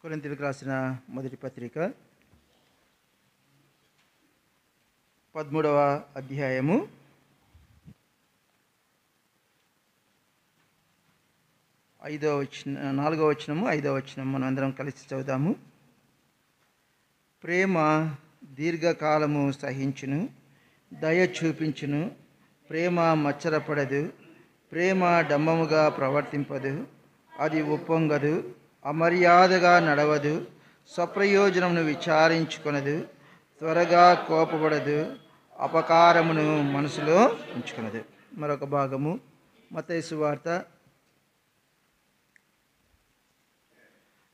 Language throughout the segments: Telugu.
కొరింథీయులకు రాసిన మొదటి పత్రిక 13వ అధ్యాయము 4వ వచనము 5వ వచనం మనం అందరం కలిసి చదువుదాము. ప్రేమ దీర్ఘకాలము సహించును, దయ చూపించును, ప్రేమ మచ్చరపడదు, ప్రేమ డంబముగా ప్రవర్తింపదు, అది ఉప్పొంగదు, అమర్యాదగా నడవదు, స్వప్రయోజనమును విచారించుకొనదు, త్వరగా కోపపడదు, అపకారమును మనసులో ఉంచుకొనదు. మరొక భాగము మత్తయి సువార్త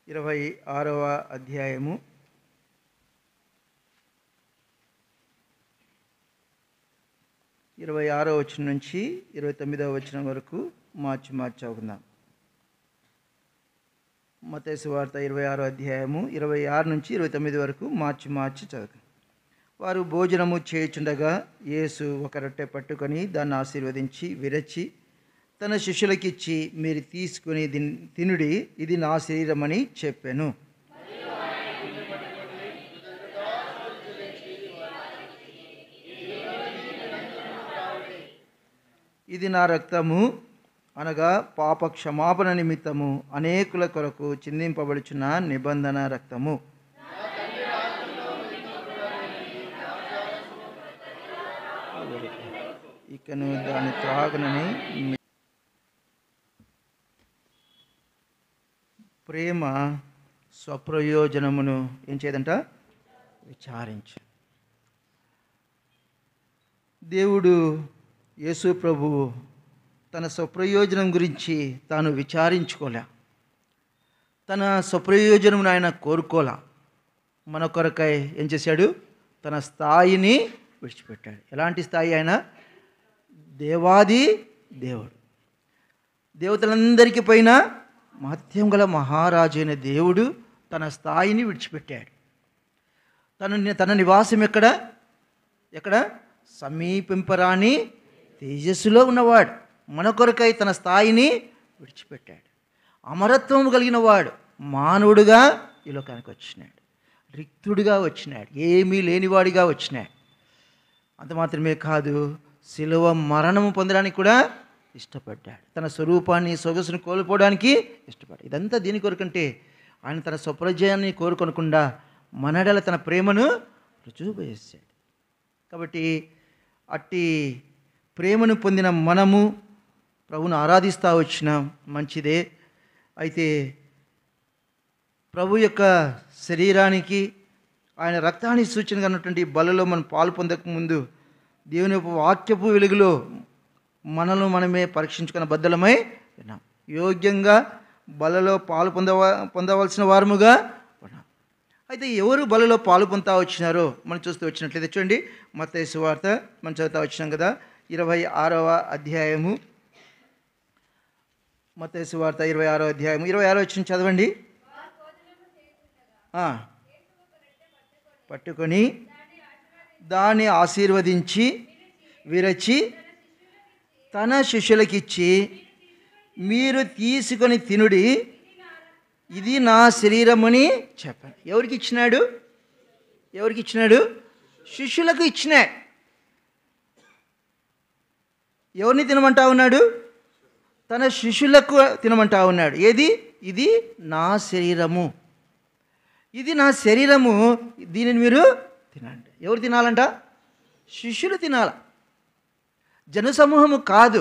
26వ అధ్యాయము 26వ వచనం నుంచి 29వ వచనం వరకు మార్చి చదువుకుందాం. మత్తయి సువార్త 26వ అధ్యాయము 26 నుంచి 29 వరకు మార్చి చదువుకుందాం. వారు భోజనము చేయుచుండగా యేసు ఒక రొట్టె పట్టుకొని దాన్ని ఆశీర్వదించి విరచి తన శిష్యులకిచ్చి, మీరు తీసుకుని తినుడి, ఇది నా శరీరమని చెప్పెను. ఇది నా రక్తము, అనగా పాప క్షమాపణ నిమిత్తము అనేకుల కొరకు చిందింపబడుచున్న నిబంధన రక్తము. ఇకను దాని త్రాగునని. ప్రేమ స్వప్రయోజనమును ఏం చేయదంట? విచారించు. దేవుడు యేసు ప్రభువు తన స్వప్రయోజనం గురించి తాను విచారించుకోలే, తన స్వప్రయోజనమును ఆయన కోరుకోలే. మన కొరకై ఏం చేశాడు? తన స్థాయిని విడిచిపెట్టాడు. ఎలాంటి స్థాయి? ఆయన దేవాది దేవుడు, దేవతలందరికీ పైన మహత్యం గల మహారాజు అయిన దేవుడు తన స్థాయిని విడిచిపెట్టాడు. తన నివాసం ఎక్కడ? సమీపింపరాని తేజస్సులో ఉన్నవాడు. మన కొరకై తన స్థాయిని విడిచిపెట్టాడు. అమరత్వం కలిగిన వాడు మానవుడుగా ఈ లోకానికి వచ్చినాడు, రిక్తుడిగా వచ్చినాడు, ఏమీ లేనివాడిగా వచ్చినాడు. అంత మాత్రమే కాదు, శిలువ మరణము పొందడానికి కూడా ఇష్టపడ్డాడు. తన స్వరూపాన్ని సొగసును కోల్పోవడానికి ఇష్టపడ్డాడు. ఇదంతా దీని కొరకంటే ఆయన తన స్వప్రజయాన్ని కోరుకొనకుండా మనడల తన ప్రేమను రుజువు చేశాడు. కాబట్టి అట్టి ప్రేమను పొందిన మనము ప్రభువును ఆరాధిస్తూ వచ్చినాం, మంచిదే. అయితే ప్రభు యొక్క శరీరానికి ఆయన రక్తానికి సూచనగా ఉన్నటువంటి బలలో మనం పాలు పొందకముందు దేవుని యొక్క వాక్యపు వెలుగులో మనలో మనమే పరీక్షించుకున్న బద్దలమై ఉన్నాం. యోగ్యంగా బలలో పాలు పొందవలసిన వారముగా ఉన్నాం. అయితే ఎవరు బలలో పాలు పొందుతా వచ్చినారో మనం చూస్తూ వచ్చినట్లయితే చూడండి, మత్తయి సువార్త మనం చదువుతా వచ్చినాం కదా, 26వ అధ్యాయము. మత్తయి సువార్త 26వ అధ్యాయము 26వ వచనం చదవండి. పట్టుకొని దాన్ని ఆశీర్వదించి విరచి తన శిష్యులకిచ్చి, మీరు తీసుకొని తినుడి, ఇది నా శరీరమని చెప్పాను. ఎవరికి ఇచ్చినాడు? శిష్యులకు ఇచ్చినాడు. ఎవరిని తినమంటా ఉన్నాడు? తన శిష్యులకు తినమంటా ఉన్నాడు. ఏది? ఇది నా శరీరము, ఇది నా శరీరము, దీనిని మీరు తినండి. ఎవరు తినాలంట? శిష్యులు తినాల, జనసమూహము కాదు.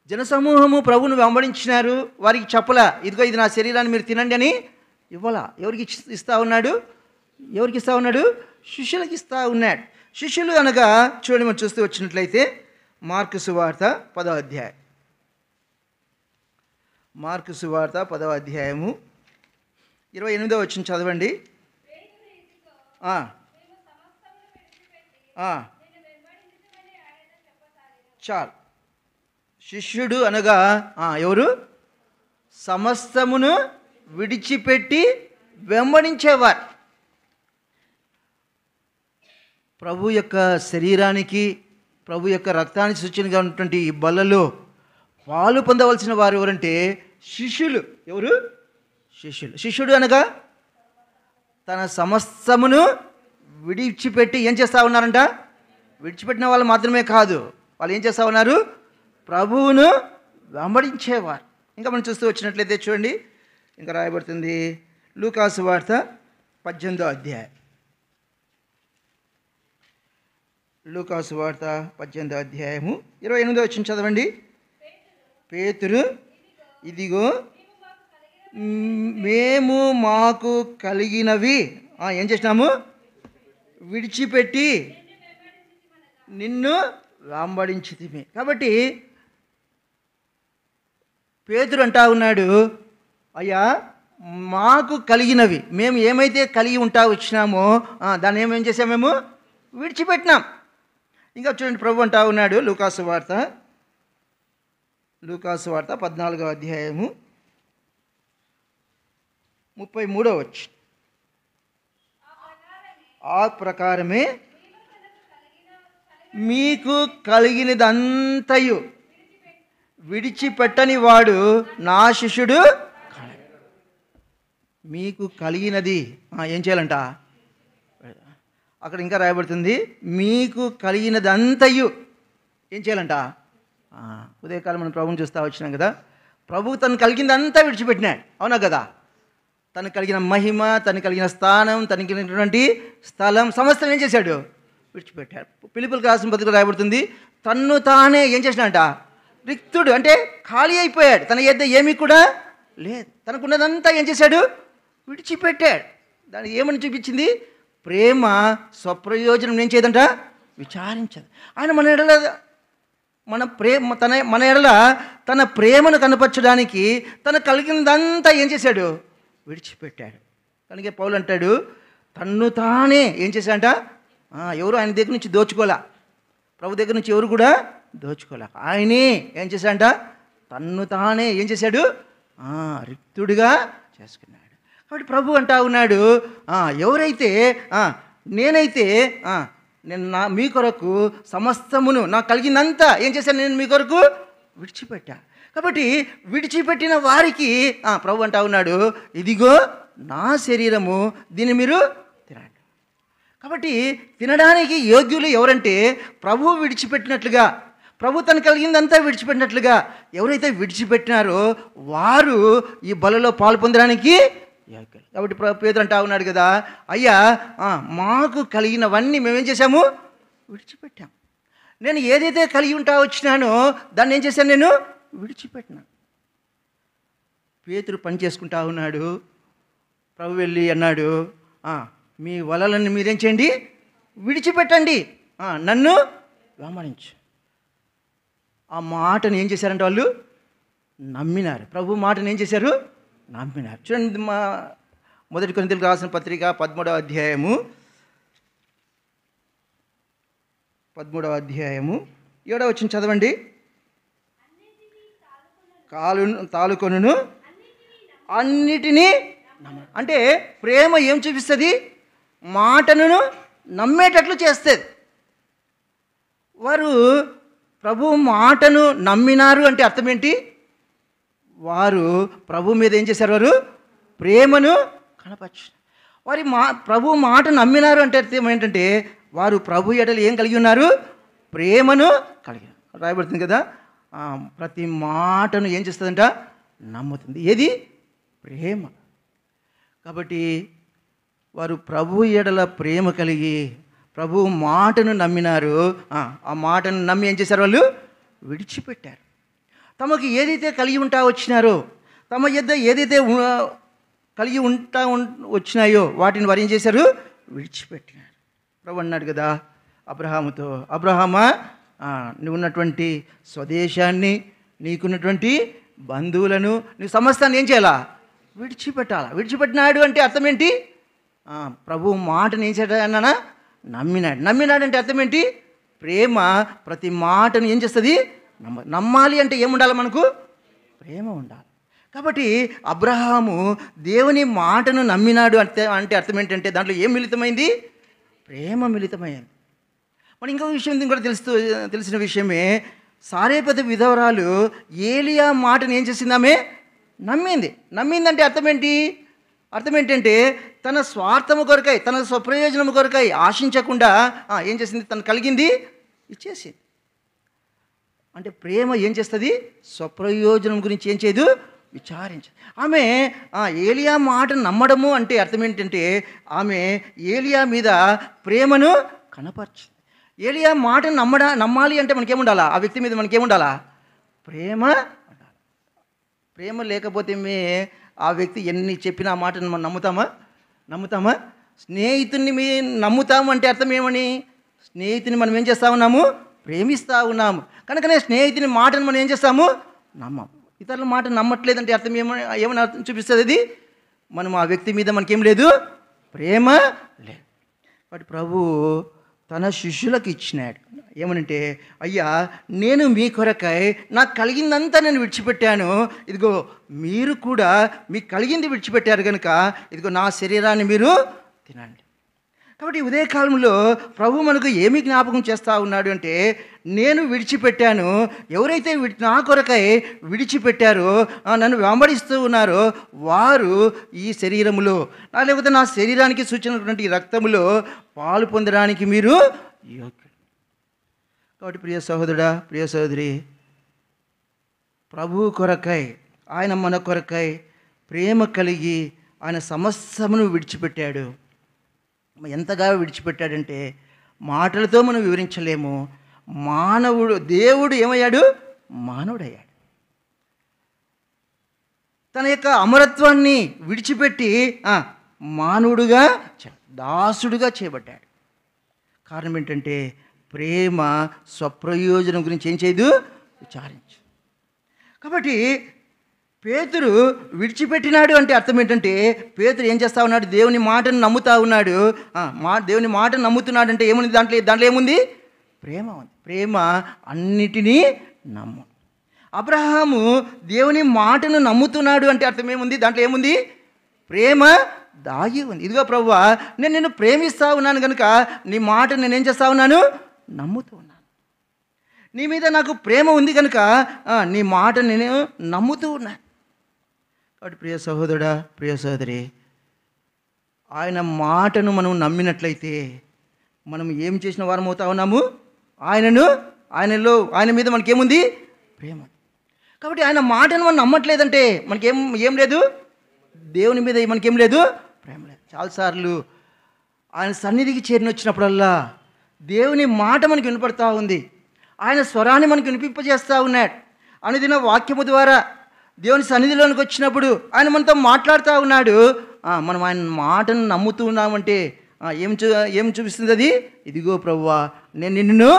జనసమూహము ప్రభువును వెంబడించినారు, వారికి చెప్పలా, ఇదిగో ఇది నా శరీరాన్ని మీరు తినండి అని ఇవ్వాలా. ఎవరికి ఇస్తా ఉన్నాడు? శిష్యులకు ఇస్తా ఉన్నాడు. శిష్యులు అనగా చూడండి, మనం చూస్తూ వచ్చినట్లయితే మార్కు సువార్త 10వ అధ్యాయం. మార్కు సువార్త 10వ అధ్యాయము 28వ వచనం చదవండి. చాలు. శిష్యుడు అనగా ఎవరు? సమస్తమును విడిచిపెట్టి వెంబడించేవారు. ప్రభు యొక్క శరీరానికి, ప్రభు యొక్క రక్తానికి సూచనగా ఉన్నటువంటి ఈ బలలో పాలు పొందవలసిన వారు ఎవరంటే శిష్యులు. ఎవరు? శిష్యులు. శిష్యుడు అనగా తన సమస్తమును విడిచిపెట్టి ఏం చేస్తూ ఉన్నారంట? విడిచిపెట్టిన వాళ్ళు మాత్రమే కాదు, వాళ్ళు ఏం చేస్తూ ఉన్నారు? ప్రభువును వెంబడించేవారు. ఇంకా మనం చూస్తూ వచ్చినట్లయితే చూడండి, ఇంకా రాయబడుతుంది లూకాసు వార్త 18వ అధ్యాయం. లూకాసు వార్త 18వ అధ్యాయము 28వ వచనం చదవండి. పేతురు, ఇదిగో మేము మాకు కలిగినవి ఏం చేసినాము? విడిచిపెట్టి నిన్ను వెంబడించితిమి. కాబట్టి పేతురు అంటా ఉన్నాడు, అయ్యా మాకు కలిగినవి, మేము ఏమైతే కలిగి వచ్చినామో దాన్ని ఏమేం చేసాం? మేము విడిచిపెట్టినాం. ఇంకా చూడండి, ప్రభు అంటా ఉన్నాడు లూకాసు వార్త 14వ అధ్యాయము 33వ వచనం. ఆ ప్రకారమే మీకు కలిగినదంతయు విడిచిపెట్టని వాడు నా శిష్యుడు. మీకు కలిగినది ఏం చేయాలంట? అక్కడ ఇంకా రాయబడుతుంది, మీకు కలిగినదంతయు ఏం చేయాలంట? ఉదయకాలం మనం ప్రభుని చూస్తూ వచ్చినాం కదా, ప్రభు తను కలిగిందంతా విడిచిపెట్టినాడు, అవునా కదా? తనకు కలిగిన మహిమ, తనకు కలిగిన స్థానం, తనకి కలిగినటువంటి స్థలం సమస్తం ఏం చేశాడు? విడిచిపెట్టాడు. పిలుపులకు రాసిన పత్రికలో రాయబడుతుంది, తన్ను తానే ఏం చేసినాడంట? రిక్తుడు, అంటే ఖాళీ అయిపోయాడు. తన యొద్ద ఏమీ కూడా లేదు. తనకున్నదంతా ఏం చేశాడు? విడిచిపెట్టాడు. దానికి ఏమని చూపించింది? ప్రేమ స్వప్రయోజనం ఏం చేయదంట? విచారించదు. ఆయన మన ఎడల తన ప్రేమను కనపరచడానికి తన కలిగినదంతా ఏం చేశాడు? విడిచిపెట్టాడు. కనుక పౌలు అంటాడు, తన్ను తానే ఏం చేశాడంట? ఎవరు ఆయన దగ్గర నుంచి దోచుకోలే, ప్రభు దగ్గర నుంచి ఎవరు కూడా దోచుకోలే. ఆయనే ఏం చేశాడంట? తన్ను తానే ఏం చేశాడు? రిక్తుడిగా చేసుకున్నాడు. కాబట్టి ప్రభు అంటా ఉన్నాడు, ఎవరైతే నేనైతే నేను మీ కొరకు సమస్తమును నాకు కలిగిందంతా ఏం చేశాను? నేను మీ కొరకు విడిచిపెట్టా. కాబట్టి విడిచిపెట్టిన వారికి ప్రభు అంటా ఉన్నాడు, ఇదిగో నా శరీరము, దీన్ని మీరు తినండి. కాబట్టి తినడానికి యోగ్యులు ఎవరంటే ప్రభు విడిచిపెట్టినట్లుగా, ప్రభు తను కలిగిందంతా విడిచిపెట్టినట్లుగా ఎవరైతే విడిచిపెట్టినారో వారు ఈ బలలో పాలు పొందడానికి యోగ్యులు. కాబట్టి పేతురు అంటా ఉన్నాడు కదా, అయ్యా మాకు కలిగినవన్నీ మేమేం చేశాము? విడిచిపెట్టాం. నేను ఏదైతే కలిగి వచ్చినానో దాన్ని ఏం చేశాను? నేను విడిచిపెట్టినాను. పేతురు పని చేసుకుంటా ఉన్నాడు. ప్రభు వెళ్ళి అన్నాడు, మీ వలలను మీరేం చేయండి? విడిచిపెట్టండి, నన్ను వెంబడించు. ఆ మాటను ఏం చేశారంటే వాళ్ళు నమ్మినారు. ప్రభు మాటను ఏం చేశారు? నమ్మినారు. చూడండి, మా 1 కొరింథీయులకు రాసిన పత్రిక 13వ అధ్యాయము 7వ వచనం చదవండి. తాలుకొనును అన్నిటినీ అంటే ప్రేమ ఏం చూపిస్తుంది? మాటను నమ్మేటట్లు చేస్తుంది. వారు ప్రభు మాటను నమ్మినారు అంటే అర్థం ఏంటి? వారు ప్రభు మీద ఏం చేశారు? వారు ప్రేమను కనపరచు. ప్రభు మాట నమ్మినారు అంటే అర్థం ఏంటంటే వారు ప్రభు ఎడల ఏం కలిగి ఉన్నారు? ప్రేమను కలిగి రాయబడుతుంది కదా. ప్రతి మాటను ఏం చేస్తుందంట? నమ్ముతుంది. ఏది? ప్రేమ. కాబట్టి వారు ప్రభు ఎడల ప్రేమ కలిగి ప్రభు మాటను నమ్మినారు. ఆ మాటను నమ్మి ఏం చేశారు? వాళ్ళు విడిచిపెట్టారు. తమకు ఏదైతే కలిగి వచ్చినారో, తమ యొద్ద ఏదైతే కలిగి వచ్చినాయో వాటిని వారు ఏం చేశారు? విడిచిపెట్టినారు. ప్రభు అన్నాడు కదా అబ్రహాముతో, అబ్రహామా నువ్వు ఉన్నటువంటి స్వదేశాన్ని, నీకున్నటువంటి బంధువులను, నీ సమస్తాన్ని ఏం చేయాలా? విడిచిపెట్టాలా. విడిచిపెట్టినాడు అంటే అర్థం ఏంటి? ప్రభు మాటను ఏం చేయాలన్నా నమ్మినాడు. నమ్మినాడు అంటే అర్థం ఏంటి? ప్రేమ ప్రతి మాటను ఏం చేస్తుంది? నమ్మాలి అంటే ఏముండాలి? మనకు ప్రేమ ఉండాలి. కాబట్టి అబ్రహాము దేవుని మాటను నమ్మినాడు అంటే అర్థం ఏంటంటే దాంట్లో ఏం మిళితమైంది? ప్రేమ మిళితమైంది. మరి ఇంకొక విషయం కూడా తెలిసిన విషయమే, సారేపతి విధవరాలు ఏలియా మాటను ఏం చేసిందామే? నమ్మింది. నమ్మిందంటే అర్థం ఏంటి? అర్థం ఏంటంటే తన స్వార్థము కొరకై, తన స్వప్రయోజనం కొరకై ఆశించకుండా ఏం చేసింది? తను కలిగింది ఇచ్చేసింది. అంటే ప్రేమ ఏం చేస్తుంది? స్వప్రయోజనం గురించి ఏం చేయదు, విచారించదు. ఆమె ఏలియా మాట నమ్మడము అంటే అర్థం ఏంటంటే ఆమె ఏలియా మీద ప్రేమను కనపరచింది. ఏలియా మాట నమ్మాలి అంటే మనకేముండాలా? ఆ వ్యక్తి మీద మనకేముండాలా? ప్రేమ ఉండాలి. ప్రేమ లేకపోతే ఆ వ్యక్తి ఎన్ని చెప్పినా ఆ మాటను మనం నమ్ముతామా? స్నేహితుడిని నమ్ముతాము అంటే అర్థం ఏమని? స్నేహితుని మనం ఏం చేస్తూ ఉన్నాము? ప్రేమిస్తూ ఉన్నాము. కనుకనే స్నేహితుని మాటను మనం ఏం చేస్తాము? నమ్మము. ఇతరుల మాట నమ్మట్లేదంటే అర్థం ఏమని అర్థం చూపిస్తుంది? అది మనం ఆ వ్యక్తి మీద మనకేం లేదు, ప్రేమ లేదు. కాబట్టి ప్రభు తన శిష్యులకు ఇచ్చినాడు. ఏమనంటే, అయ్యా నేను మీ కొరకై నాకు కలిగిందంతా నేను విడిచిపెట్టాను, ఇదిగో మీరు కూడా మీకు కలిగింది విడిచిపెట్టారు కనుక ఇదిగో నా శరీరాన్ని మీరు తినండి. కాబట్టి ఉదయకాలంలో ప్రభు మనకు ఏమి జ్ఞాపకం చేస్తూ ఉన్నాడు అంటే, నేను విడిచిపెట్టాను, ఎవరైతే నా కొరకై విడిచిపెట్టారో, నన్ను వెంబడిస్తూ ఉన్నారో వారు ఈ శరీరములో లేకపోతే నా శరీరానికి సూచనటువంటి రక్తములో పాలు పొందడానికి మీరు యోగ్యులు. కాబట్టి ప్రియ సహోదరుడా, ప్రియ సహోదరి, ప్రభు కొరకై, ఆయన మన కొరకై ప్రేమ కలిగి ఆయన సమస్తమును విడిచిపెట్టాడు. ఎంతగా విడిచిపెట్టాడంటే మాటలతో మనం వివరించలేము. దేవుడు ఏమయ్యాడు? మానవుడయ్యాడు. తన యొక్క అమరత్వాన్ని విడిచిపెట్టి మానవుడుగా, దాసుడుగా చేయబడ్డాడు. కారణం ఏంటంటే ప్రేమ స్వప్రయోజనం గురించి ఏం చేయదు, విచారించు. కాబట్టి పేతురు విడిచిపెట్టినాడు అంటే అర్థం ఏంటంటే పేతురు ఏం చేస్తూ ఉన్నాడు? దేవుని మాటను నమ్ముతూ ఉన్నాడు. దేవుని మాటను నమ్ముతున్నాడు అంటే ఏముంది? దాంట్లో ఏముంది? ప్రేమ ఉంది. ప్రేమ అన్నిటినీ నమ్ము. అబ్రహాము దేవుని మాటను నమ్ముతున్నాడు అంటే అర్థం ఏముంది? దాంట్లో ఏముంది? ప్రేమ దాగి ఉంది. ఇదిగో ప్రభువా, నేను నిన్ను ప్రేమిస్తూ ఉన్నాను కనుక నీ మాట నేనేం చేస్తూ ఉన్నాను? నమ్ముతూ ఉన్నాను. నీ మీద నాకు ప్రేమ ఉంది కనుక నీ మాట నేను నమ్ముతూ ఉన్నాను. కాబట్టి ప్రియ సహోదరుడా, ప్రియ సహోదరి, ఆయన మాటను మనం నమ్మినట్లయితే మనం ఏం చేసిన వారం అవుతా ఉన్నాము? ఆయన మీద మనకేముంది? ప్రేమ. కాబట్టి ఆయన మాటను మనం నమ్మట్లేదంటే మనకేం లేదు? దేవుని మీద మనకేం లేదు? ప్రేమ లేదు. చాలాసార్లు ఆయన సన్నిధికి వచ్చినప్పుడల్లా దేవుని మాట మనకి వినపడతా ఉంది. ఆయన స్వరాన్ని మనకు వినిపింపజేస్తూ ఉన్నాడు. అనుదిన వాక్యము ద్వారా దేవుని సన్నిధిలోనికి వచ్చినప్పుడు ఆయన మనతో మాట్లాడుతూ ఉన్నాడు. మనం ఆయన మాటను నమ్ముతూ ఉన్నామంటే ఏం చూపిస్తుంది అది? ఇదిగో ప్రభువా, నేను నిన్ను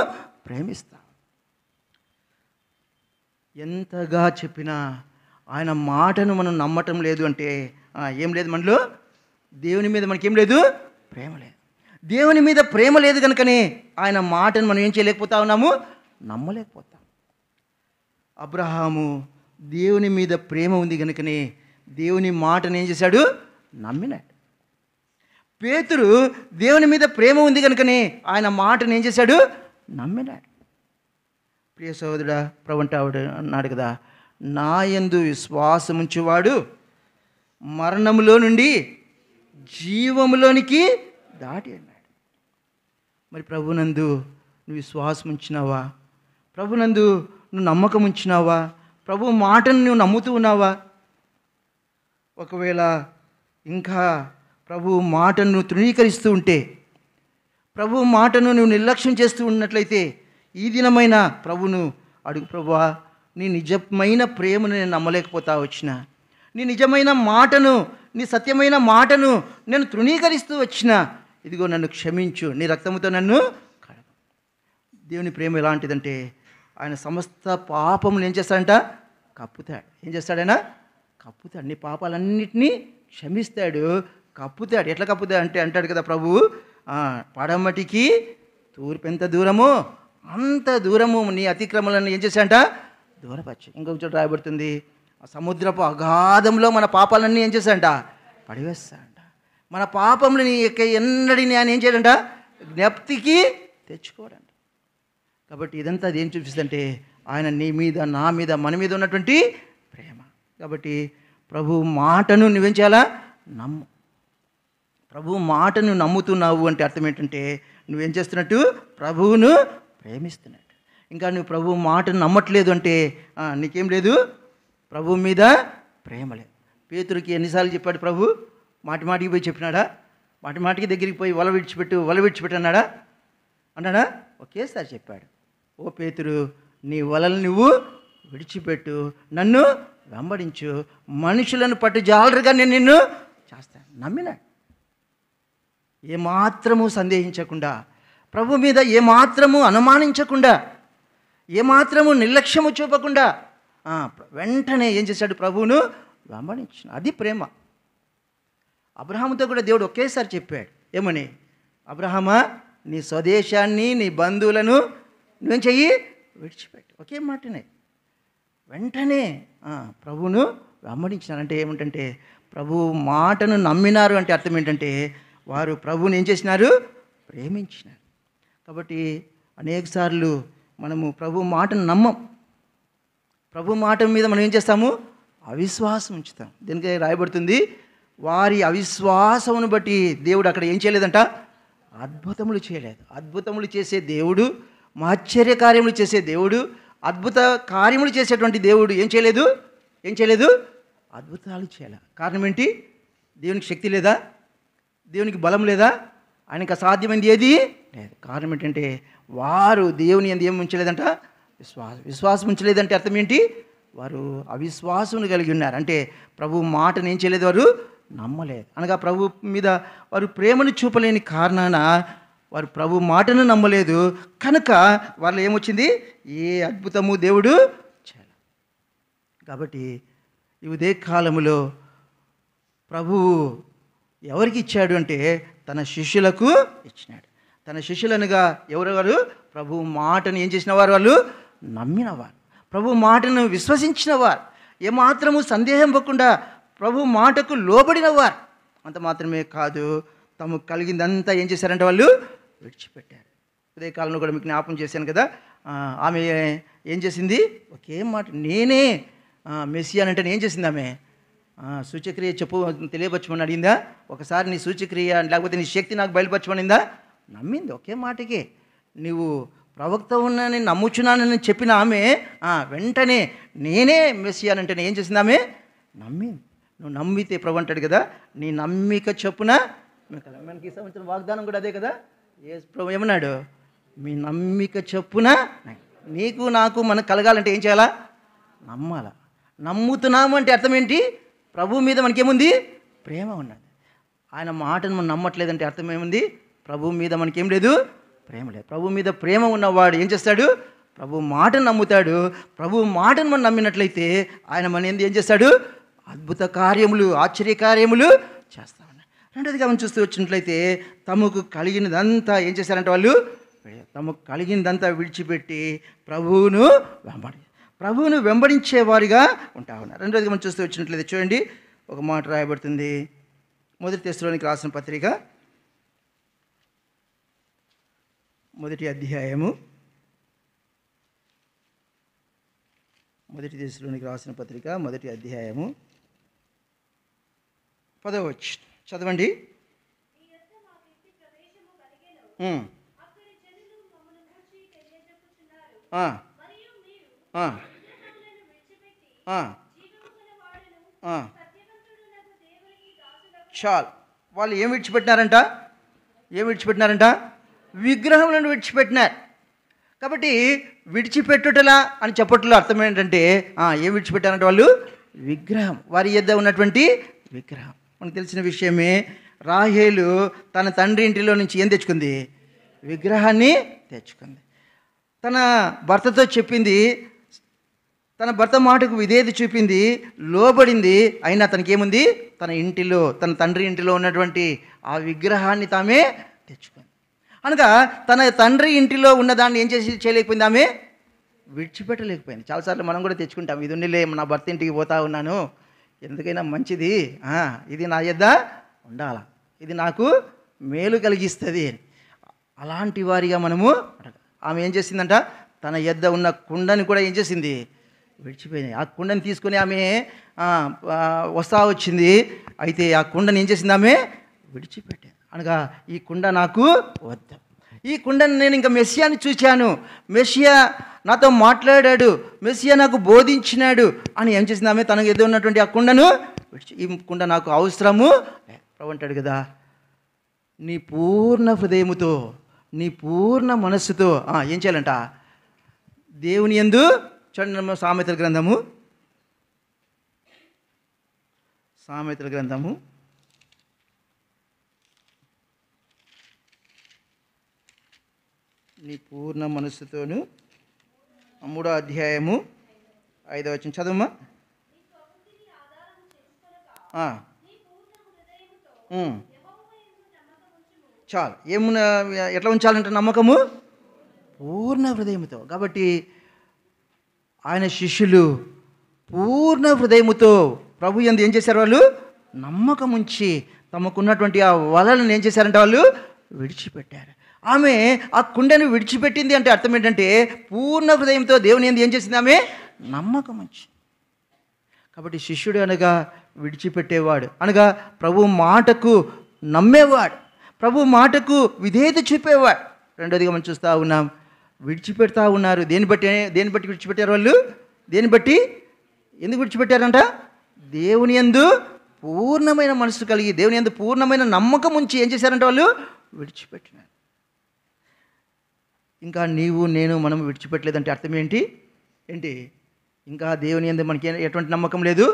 ప్రేమిస్తా. ఎంతగా చెప్పినా ఆయన మాటను మనం నమ్మటం లేదు అంటే ఏం లేదు మనలో? దేవుని మీద మనకేం లేదు? ప్రేమ లేదు. దేవుని మీద ప్రేమ లేదు కనుకనే ఆయన మాటను మనం ఏం చేయలేకపోతా ఉన్నాము? నమ్మలేకపోతాం. అబ్రహాము దేవుని మీద ప్రేమ ఉంది కనుకనే దేవుని మాటను ఏం చేశాడు? నమ్మినాడు. పేతురు దేవుని మీద ప్రేమ ఉంది కనుకనే ఆయన మాటను ఏం చేశాడు? నమ్మినాడు. ప్రియ సహోదరుడా, ప్రభువు అన్నాడు కదా, నా యందు విశ్వాసముంచువాడు మరణములో నుండి జీవములోనికి దాటి అన్నాడు. మరి ప్రభునందు నువ్వు విశ్వాసం ఉంచినావా? ప్రభునందు నువ్వు నమ్మకం ఉంచినావా? ప్రభు మాటను నువ్వు నమ్ముతూ ఉన్నావా? ఒకవేళ ఇంకా ప్రభు మాటను నువ్వు తృణీకరిస్తూ ఉంటే, ప్రభు మాటను నువ్వు నిర్లక్ష్యం చేస్తూ ఉన్నట్లయితే ఈ దినమైన ప్రభును అడుగు, ప్రభువా నీ నిజమైన ప్రేమను నేను నమ్మలేకపోతా వచ్చిన, నీ నిజమైన మాటను, నీ సత్యమైన మాటను నేను తృణీకరిస్తూ వచ్చిన, ఇదిగో నన్ను క్షమించు, నీ రక్తముతో నన్ను కడగ. దేవుని ప్రేమ ఎలాంటిదంటే ఆయన సమస్త పాపములు ఏం చేస్తాడంట? కప్పుతాడు. ఏం చేస్తాడైనా? కప్పుతాడు. నీ పాపాలన్నిటినీ క్షమిస్తాడు, కప్పుతాడు. ఎట్లా కప్పుతాడు అంటే అంటాడు కదా ప్రభు, పడమటికి తూర్పు ఎంత దూరమో అంత దూరము నీ అతిక్రమలను ఏం చేశాడంట? దూరపరచు. ఇంకొక చోట రాయబడుతుంది, ఆ సముద్రపు అగాధంలో మన పాపాలన్నీ ఏం చేశాడంట? పడివేస్తాడంట. మన పాపములు నీ యొక్క ఎన్నడిని ఆయన ఏం చేయడంట? జ్ఞప్తికి తెచ్చుకోవడంట. కాబట్టి ఇదంతా అది ఏం చూపిస్తుందంటే ఆయన నీ మీద, నా మీద, మన మీద ఉన్నటువంటి ప్రేమ. కాబట్టి ప్రభు మాటను నువ్వేం చేయాలా? నమ్ము. ప్రభు మాట నువ్వు నమ్ముతున్నావు అంటే అర్థం ఏంటంటే నువ్వేం చేస్తున్నట్టు? ప్రభువును ప్రేమిస్తున్నట్టు. ఇంకా నువ్వు ప్రభు మాటను నమ్మట్లేదు అంటే నీకేం లేదు? ప్రభు మీద ప్రేమ లేదు. పేతురుకి ఎన్నిసార్లు చెప్పాడు ప్రభు? మాటి మాటికి పోయి చెప్పినాడా? మాటి మాటికి దగ్గరికి పోయి వల విడిచిపెట్టు అన్నాడా? ఒకేసారి చెప్పాడు, ఓ పేతురు, నీ వలలు నువ్వు విడిచిపెట్టు, నన్ను వెంబడించు, మనుషులను పట్టు జాలరుగా నేను నిన్ను చేస్తాను. నమ్మినాడు. ఏమాత్రము సందేహించకుండా, ప్రభు మీద ఏమాత్రము అనుమానించకుండా, ఏమాత్రము నిర్లక్ష్యము చూపకుండా వెంటనే ఏం చేశాడు? ప్రభువును వెంబడించిన. అది ప్రేమ. అబ్రహాముతో కూడా దేవుడు ఒకేసారి చెప్పాడు, ఏమని? అబ్రహామా, నీ స్వదేశాన్ని, నీ బంధువులను నువ్వేం చెయ్యి? విడిచిపెట్టు. ఒకే మాటనే. వెంటనే ప్రభువును వెంబడించినారంటే ఏమిటంటే ప్రభు మాటను నమ్మినారు అంటే అర్థం ఏంటంటే వారు ప్రభువుని ఏం చేసినారు? ప్రేమించినారు. కాబట్టి అనేకసార్లు మనము ప్రభు మాటను నమ్మం. ప్రభు మాట మీద మనం ఏం చేస్తాము? అవిశ్వాసం ఉంచుతాం. దీనికి రాయబడుతుంది, వారి అవిశ్వాసమును బట్టి దేవుడు అక్కడ ఏం చేయలేదంట? అద్భుతములు చేయలేదు. అద్భుతములు చేసే దేవుడు, ఆశ్చర్య కార్యములు చేసే దేవుడు, అద్భుత కార్యములు చేసేటువంటి దేవుడు ఏం చేయలేదు? అద్భుతాలు చేయాలి. కారణం ఏంటి? దేవునికి శక్తి లేదా? దేవునికి బలం లేదా? ఆయనకు అసాధ్యమైంది ఏది లేదు. కారణం ఏంటంటే వారు దేవుని యందు ఏం ఉంచలేదంట? విశ్వాసం ఉంచలేదంటే అర్థం ఏంటి? వారు అవిశ్వాసమును కలిగి ఉన్నారు. అంటే ప్రభు మాటను ఏం చేయలేదు? వారు నమ్మలేదు. అనగా ప్రభు మీద వారు ప్రేమను చూపలేని కారణాన వారు ప్రభు మాటను నమ్మలేదు. కనుక వాళ్ళు ఏమొచ్చింది? ఏ అద్భుతము దేవుడు చేయాలి. కాబట్టి ఈ ఉదయ కాలములో ప్రభువు ఎవరికి ఇచ్చాడు అంటే తన శిష్యులకు ఇచ్చినాడు. తన శిష్యులనుగా ఎవరెవరు? ప్రభు మాటను ఏం చేసిన వారు? వాళ్ళు నమ్మినవారు, ప్రభు మాటను విశ్వసించిన వారు, ఏమాత్రము సందేహం పోకుండా ప్రభు మాటకు లోబడిన వారు. అంత మాత్రమే కాదు, తమకు కలిగిందంతా ఏం చేశారంటే వాళ్ళు విడిచిపెట్టారు. ఉదయ కాలంలో కూడా మీకు జ్ఞాపం చేశాను కదా, ఆమె ఏం చేసింది? ఒకే మాట, నేనే మెస్సియా అంటే ఏం చేసింది ఆమె? సూచక్రియ చెప్పు, తెలియపరచమని అడిగిందా? ఒకసారి నీ సూచక్రియ లేకపోతే నీ శక్తి నాకు బయలుపరచమనిందా? నమ్మింది. ఒకే మాటకే. నువ్వు ప్రవక్త ఉన్నానని నమ్ముచున్నానని చెప్పిన ఆమె వెంటనే నేనే మెస్సియా అంటే ఏం చేసింది? ఆమె నమ్మింది. నువ్వు నమ్మితే ప్రభు అంటాడు కదా, నీ నమ్మిక చొప్పున మనకి ఈ సంవత్సరం వాగ్దానం కూడా అదే కదా. ప్రభు ఏమన్నాడు? మీ నమ్మిక చొప్పున నీకు నాకు మనకు కలగాలంటే ఏం చేయాలా? నమ్మాలా. నమ్ముతున్నాము అంటే అర్థం ఏంటి? ప్రభు మీద మనకేముంది? ప్రేమ ఉన్నది. ఆయన మాటను మనం నమ్మట్లేదంటే అర్థం ఏముంది? ప్రభు మీద మనకేం లేదు? ప్రేమ లేదు. ప్రభు మీద ప్రేమ ఉన్నవాడు ఏం చేస్తాడు? ప్రభు మాటను నమ్ముతాడు. ప్రభు మాటను మనం నమ్మినట్లయితే ఆయన మన ఏం చేస్తాడు? అద్భుత కార్యములు, ఆశ్చర్య కార్యములు చేస్తా ఉన్నాడు. రెండోదిగా మనం చూస్తూ వచ్చినట్లయితే తమకు కలిగినదంతా ఏం చేశారంటే వాళ్ళు తమకు కలిగినదంతా విడిచిపెట్టి ప్రభువును వెంబడించేవారిగా ఉంటా ఉన్నారు. రెండోదిగా మనం చూస్తూ వచ్చినట్లయితే చూడండి, ఒక మాట రాయబడుతుంది. మొదటి తెస్సలోనికి రాసిన పత్రిక మొదటి అధ్యాయము, మొదటి తెస్సలోనికి రాసిన పత్రిక మొదటి అధ్యాయము 10వ వచనం చదవండి. చాలు. వాళ్ళు ఏం విడిచిపెట్టినారంట? విగ్రహములను విడిచిపెట్టినారు. కాబట్టి విడిచిపెట్టుటలా అని చెప్పట్లో అర్థం ఏంటంటే ఏం విడిచిపెట్టారంటే వాళ్ళు విగ్రహం, వారి యొద్ద ఉన్నటువంటి విగ్రహం. మనకు తెలిసిన విషయమే, రాహేలు తన తండ్రి ఇంటిలో నుంచి ఏం తెచ్చుకుంది? విగ్రహాన్ని తెచ్చుకుంది. తన భర్తతో చెప్పింది, తన భర్త మాటకు విధేయత చూపింది, లోబడింది. అయినా తనకి ఏముంది? తన ఇంటిలో, తన తండ్రి ఇంటిలో ఉన్నటువంటి ఆ విగ్రహాన్ని తామే తెచ్చుకుంది. అనగా తన తండ్రి ఇంటిలో ఉన్నదాన్ని ఏం చేయలేకపోయింది? ఆమె విడిచిపెట్టలేకపోయింది. చాలాసార్లు మనం కూడా తెచ్చుకుంటాం, ఇది ఉన్నిలే, నా భర్త ఇంటికి పోతా ఉన్నాను, ఎందుకైనా మంచిది, ఇది నా యొద్ద ఉండాల, ఇది నాకు మేలు కలిగిస్తుంది. అలాంటి వారిగా మనము, ఆమె ఏం చేసిందంట? తన యొద్ద ఉన్న కుండని కూడా ఏం చేసింది? విడిచిపోయినాయి. ఆ కుండని తీసుకొని ఆమె వస్తా వచ్చింది. అయితే ఆ కుండని ఏం చేసింది? ఆమె విడిచిపెట్టాను. అనగా ఈ కుండ నాకు వద్దు, ఈ కుండను నేను ఇంకా మెస్సియాని చూశాను, మెస్సియా నాతో మాట్లాడాడు, మెస్సియా నాకు బోధించినాడు అని ఏం చేసింది ఆమె? తనకు ఎదురు ఉన్నటువంటి ఆ కుండను ఈ కుండ నాకు అవసరము. ప్రభు అంటాడు కదా, నీ పూర్ణ హృదయముతో, నీ పూర్ణ మనస్సుతో ఏం చేయాలంట? దేవుని యందు చూడండి, సామెతల గ్రంథము, సామెతల గ్రంథము 'నీ పూర్ణ మనస్సుతోను' 3వ అధ్యాయము 5వ వచనం చదువుమా. చాలు. ఎట్లా ఉంచాలంటే నమ్మకము పూర్ణ హృదయముతో. కాబట్టి ఆయన శిష్యులు పూర్ణ హృదయముతో ప్రభు యందు ఏం చేశారు? వాళ్ళు నమ్మకం ఉంచి తమకున్నటువంటి ఆ వలలను ఏం చేశారంటే వాళ్ళు విడిచిపెట్టారు. ఆమె ఆ కుండను విడిచిపెట్టింది అంటే అర్థం ఏంటంటే పూర్ణ హృదయంతో దేవుని యందు ఏం చేసింది? ఆమె నమ్మకం ఉంచి. కాబట్టి శిష్యుడు అనగా విడిచిపెట్టేవాడు, అనగా ప్రభు మాటకు నమ్మేవాడు, ప్రభు మాటకు విధేయత చూపేవాడు. రెండోదిగా మనం చూస్తూ ఉన్నాం, విడిచిపెడతా ఉన్నారు. దేన్ని బట్టి విడిచిపెట్టారు వాళ్ళు? దేన్ని బట్టి? ఎందుకు విడిచిపెట్టారంట? దేవుని యందు పూర్ణమైన మనసు కలిగి, దేవుని యందు పూర్ణమైన నమ్మకం ఉంచి ఏం చేశారంటే వాళ్ళు విడిచిపెట్టినారు. ఇంకా నీవు నేను మనం విడిచిపెట్టలేదంటే అర్థం ఏంటి? ఇంకా దేవుని యందు మనకి ఎటువంటి నమ్మకం లేదు.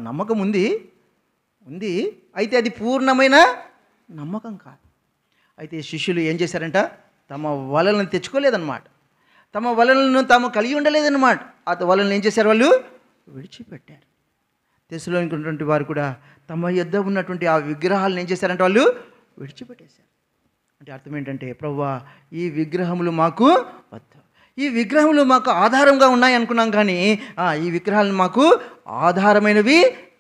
నమ్మకం ఉంది, అయితే అది పూర్ణమైన నమ్మకం కాదు. అయితే శిష్యులు ఏం చేశారంట? తమ వలలను తెచ్చుకోలేదన్నమాట, తమ వలలను తాము కలిగి ఉండలేదన్నమాట. ఆ వలలను ఏం చేశారు? వాళ్ళు విడిచిపెట్టారు. తెస్సలోనికై ఉన్నటువంటి వారు కూడా తమ యొద్ద ఉన్నటువంటి ఆ విగ్రహాలను ఏం చేశారంటే వాళ్ళు విడిచిపెట్టేశారు. అంటే అర్థం ఏంటంటే, ప్రభువా ఈ విగ్రహములు మాకు వద్దు, ఈ విగ్రహములు మాకు ఆధారంగా ఉన్నాయి అనుకున్నాం, కానీ ఈ విగ్రహాలు మాకు ఆధారమైనవి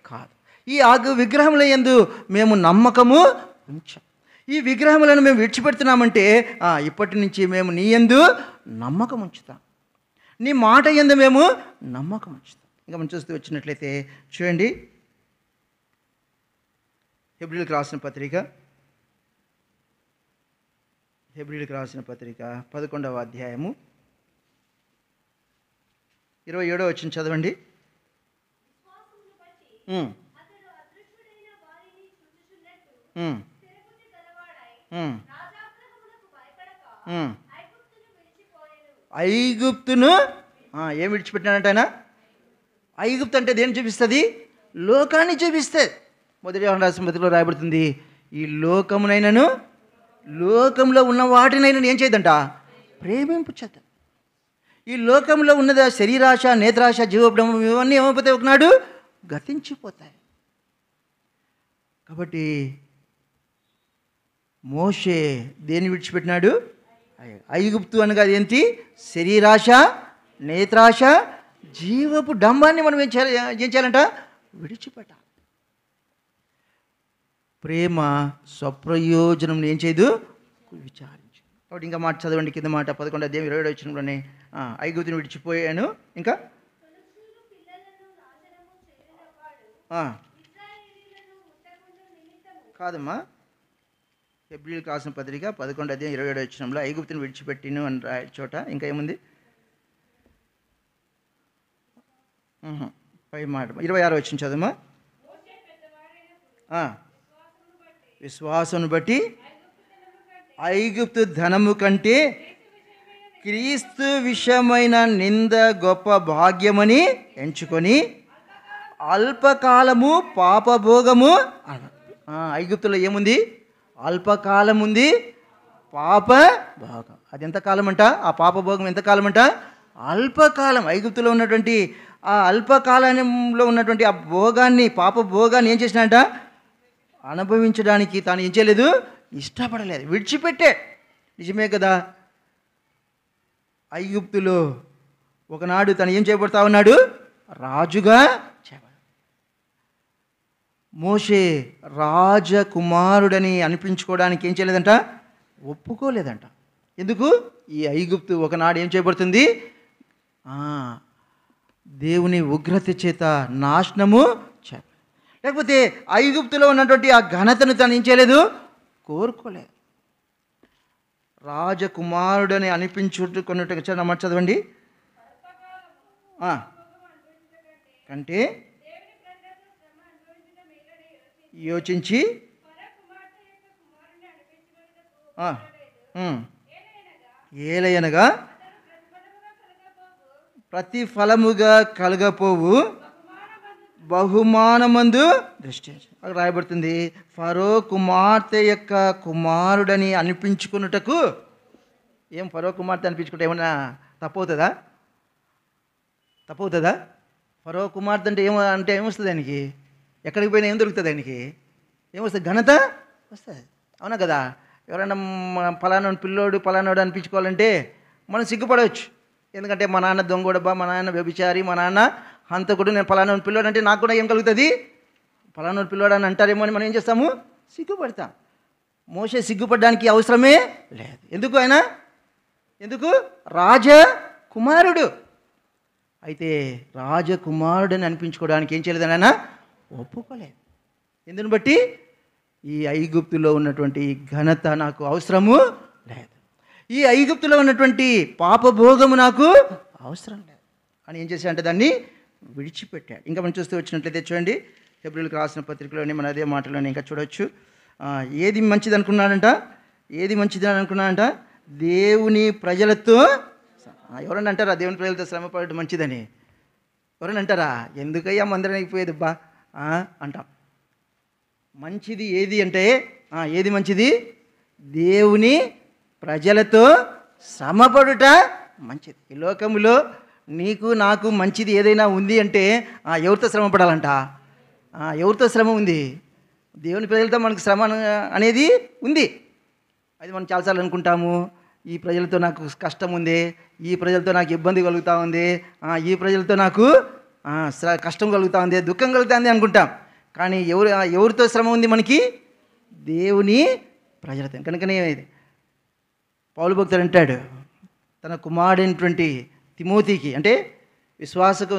కాదు. ఈ విగ్రహముల యందు మేము నమ్మకము ఉంచాం. ఈ విగ్రహములను మేము విడిచిపెడుతున్నామంటే ఇప్పటి నుంచి మేము నీ యందు నమ్మకం ఉంచుతాం, నీ మాట యందు మేము నమ్మకం ఉంచుతాం. ఇంకా మనం చూస్తూ వచ్చినట్లయితే చూడండి, హెబ్రీయులకు రాసిన పత్రిక 11వ అధ్యాయము 27వ వచనం చదవండి. ఐగుప్తును ఏం విడిచిపెట్టినాడంట ఆయన? ఐగుప్తు అంటే దేన్ని చూపిస్తుంది? లోకాన్ని చూపిస్తుంది. మొదటి యోహాను రాసిన పత్రికలో రాయబడుతుంది, ఈ లోకమునైనను లోకంలో ఉన్న వాటినైనా ఏం చేయదంట? ప్రేమింపుచేత. ఈ లోకంలో ఉన్నది శరీరాశ, నేత్రాశ, జీవోపడము, ఇవన్నీ ఏమైపోతాయి? ఒకనాడు గతించిపోతాయి. కాబట్టి మోషే దేన్ని విడిచిపెట్టినాడు? ఐగుప్తు అనగా ఏంటి? శరీరాశ, నేత్రాశ, జీవపు డంబాన్ని మనం ఏం చేయాలంట? విడిచిపెట్టాలి. ప్రేమ స్వప్రయోజనం ఏం చేయదు? విచారించు. కాబట్టి ఇంకా మాట చదవండి, కింద మాట 11వ అధ్యాయం 27వ వచనంలోనే ఐగుప్తుని విడిచిపోయాను. ఇంకా కాదమ్మా, హెబ్రీయులకు రాసిన పత్రిక 11వ అధ్యాయం 27వ వచనంలో ఐగుప్తుని విడిచిపెట్టిను అని చోట ఇంకా ఏముంది? పై మాట 26వ వచనం చదువుమా. విశ్వాసమును బట్టి ఐగుప్తు ధనము కంటే క్రీస్తు విషయమైన నింద గొప్ప భాగ్యమని ఎంచుకొని అల్పకాలము పాపభోగము. ఐగుప్తులో ఏముంది? అల్పకాలం ఉంది, పాప భోగం. అది ఎంతకాలం అంట? ఆ పాపభోగం ఎంతకాలం అంట? అల్పకాలం. ఐగుప్తులో ఉన్నటువంటి ఆ అల్పకాలంలో ఉన్నటువంటి ఆ భోగాన్ని, పాప భోగాన్ని ఏం చేసినాడంట? అనుభవించడానికి తాను ఏం చేయలేదు? ఇష్టపడలేదు, విడిచిపెట్టే. నిజమే కదా, ఐగుప్తులో ఒకనాడు తను ఏం చేయబడతా ఉన్నాడు? రాజుగా చేయబడ. మోషే రాజకుమారుడని అనిపించుకోవడానికి ఏం చేయలేదంట? ఒప్పుకోలేదంట. ఎందుకు? ఈ ఐగుప్తు ఒకనాడు ఏం చేయబడుతుంది? దేవుని ఉగ్రత చేత నాశనము చేత. లేకపోతే ఐగుప్తులో ఉన్నటువంటి ఆ ఘనతను తను ఏం చేయలేదు, కోరుకోలేదు. రాజకుమారుడని అనిపించుకున్నట్టు చదవండి. కంటే యోచించి ఏలయనగా ప్రతిఫలముగా కలగపోవు బహుమానమందు దృష్టి. అక్కడ రాయబడుతుంది, ఫరో కుమార్తె యొక్క కుమారుడని అనిపించుకున్నటకు. ఏం ఫరో కుమార్తె అనిపించుకుంటే ఏమన్నా తప్పవుతుందా? తప్పవుతుందా? ఫరో కుమార్తె అంటే ఏమొస్తుంది ఆయనకి? ఎక్కడికి పోయినా ఏం దొరుకుతుంది ఆయనకి? ఏమొస్తుంది? ఘనత వస్తుంది. అవునా కదా? ఎవరైనా ఫలానా పిల్లోడు ఫలానాడు అనిపించుకోవాలంటే మనం సిగ్గుపడవచ్చు. ఎందుకంటే మా నాన్న దొంగోడబ్బా, మా నాన్న వ్యభిచారి, మా నాన్న హంతకుడు, నేను ఫలానా పిల్లోడు అంటే నాకు కూడా ఏం కలుగుతుంది? ఫలానా పిల్లోడు అని అంటారేమో అని మనం ఏం చేస్తాము? సిగ్గుపడతాం. మోషే సిగ్గుపడడానికి అవసరమే లేదు. ఎందుకు? ఆయన ఎందుకు? రాజకుమారుడు. అయితే రాజకుమారుడని అనిపించుకోవడానికి ఏం చేయలేదు ఆయన? ఒప్పుకోలేదు. ఎందుని బట్టి? ఈ ఐగుప్తులో ఉన్నటువంటి ఘనత నాకు అవసరము లేదు, ఈ ఐగుప్తులో ఉన్నటువంటి పాపభోగము నాకు అవసరం లేదు అని ఏం చేశాడంటే దాన్ని విడిచిపెట్టాడు. ఇంకా మనం చూస్తూ వచ్చినట్లయితే చూడండి, హెబ్రీయులకు రాసిన పత్రికలోని మన అదే మాటలోనే ఇంకా చూడవచ్చు. ఏది మంచిది అనుకున్నాడంట? ఏది మంచిది అని అనుకున్నాడంట? దేవుని ప్రజలతో. ఎవరన్నా అంటారా దేవుని ప్రజలతో శ్రమ పడటం మంచిదని? ఎవరన్నా అంటారా? ఎందుకయ్యా మందిరం అయిపోయేది బా అంటాం. మంచిది ఏది అంటే, ఏది మంచిది? దేవుని ప్రజలతో శ్రమపడుట మంచిది. ఈ లోకములో నీకు నాకు మంచిది ఏదైనా ఉంది అంటే ఎవరితో శ్రమ పడాలంట? ఎవరితో శ్రమ ఉంది? దేవుని ప్రజలతో మనకు శ్రమ అనేది ఉంది. అది మనం చాలాసార్లు అనుకుంటాము, ఈ ప్రజలతో నాకు కష్టం ఉంది, ఈ ప్రజలతో నాకు ఇబ్బంది కలుగుతూ ఉంది, ఈ ప్రజలతో నాకు కష్టం కలుగుతూ ఉంది, దుఃఖం కలుగుతుంది అనుకుంటాం. కానీ ఎవరితో శ్రమ ఉంది మనకి? దేవుని ప్రజలతో. కనుకనే పౌలు భక్తుడు అంటాడు తన కుమారుడైనటువంటి తిమోతికి, అంటే విశ్వాసకు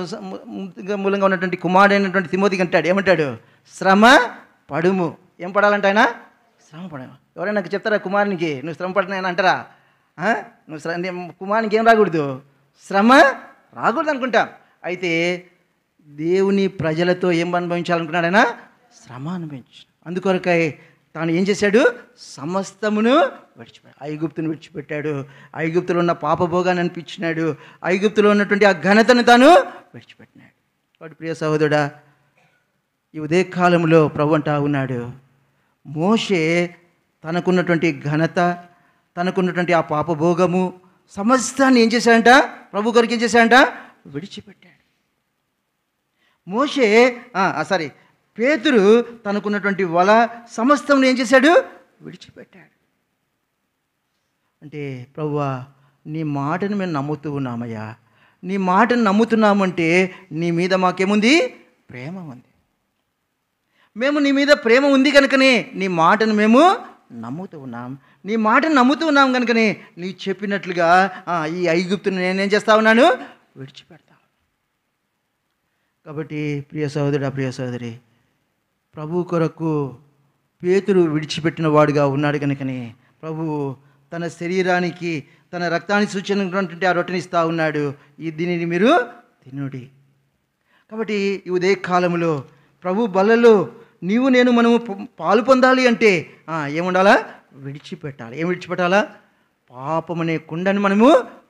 మూలంగా ఉన్నటువంటి కుమారుడైనటువంటి తిమోతికి అంటాడు, ఏమంటాడు? శ్రమ పడుము. ఏం పడాలంట ఆయన? శ్రమ పడము. ఎవరైనా నాకు చెప్తారా కుమారునికి నువ్వు శ్రమ పడిన అంటారా? కుమారునికి ఏం రాకూడదు? శ్రమ రాకూడదు అనుకుంటాం. అయితే దేవుని ప్రజలతో ఏం అనుభవించాలనుకున్నాడు ఆయన? శ్రమ అనుభవించాడు. అందుకొరకై తాను ఏం చేశాడు? సమస్తమును విడిచిపెట్టాడు. ఐగుప్తును విడిచిపెట్టాడు. ఐగుప్తులో ఉన్న పాపభోగాన్ని అనిపించినాడు. ఐగుప్తులో ఉన్నటువంటి ఆ ఘనతను తాను విడిచిపెట్టినాడు. కాబట్టి ప్రియ సహోదరుడా, ఈ ఉదయకాలంలో ప్రభు అంటా ఉన్నాడు, మోషే తనకున్నటువంటి ఘనత, తనకున్నటువంటి ఆ పాపభోగము సమస్తాన్ని ఏం చేశాడంట? ప్రభు కొరకు ఏం చేశాడంట? విడిచిపెట్టాడు. మోషే పేతురు తనకున్నటువంటి వల సమస్తం ఏం చేశాడు? విడిచిపెట్టాడు. అంటే ప్రభువా, నీ మాటను మేము నమ్ముతూ ఉన్నామయ్యా, నీ మాటను నమ్ముతున్నామంటే నీ మీద మాకేముంది? ప్రేమ ఉంది. మేము నీ మీద ప్రేమ ఉంది కనుకనే నీ మాటను మేము నమ్ముతూ ఉన్నాం. నీ మాటను నమ్ముతూ ఉన్నాం కనుకనే నీ చెప్పినట్లుగా ఈ ఐగుప్తుని నేనేం చేస్తా ఉన్నాను? విడిచిపెడతా. కాబట్టి ప్రియ సహోదరుడా, ప్రియ సహోదరి, ప్రభు కొరకు పేతురు విడిచిపెట్టిన వాడుగా ఉన్నాడు కనుకనే ప్రభు తన శరీరానికి తన రక్తానికి సూచనటువంటి ఆ రొట్టెని ఇస్తూ ఉన్నాడు, దీనిని మీరు తినుడి. కాబట్టి ఈ ఉదయకాలంలో ప్రభు బల్లలో నీవు నేను మనము పాలు పొందాలి అంటే ఏముండాలా? విడిచిపెట్టాలి. ఏం విడిచిపెట్టాలా? పాపమనే కుండని మనము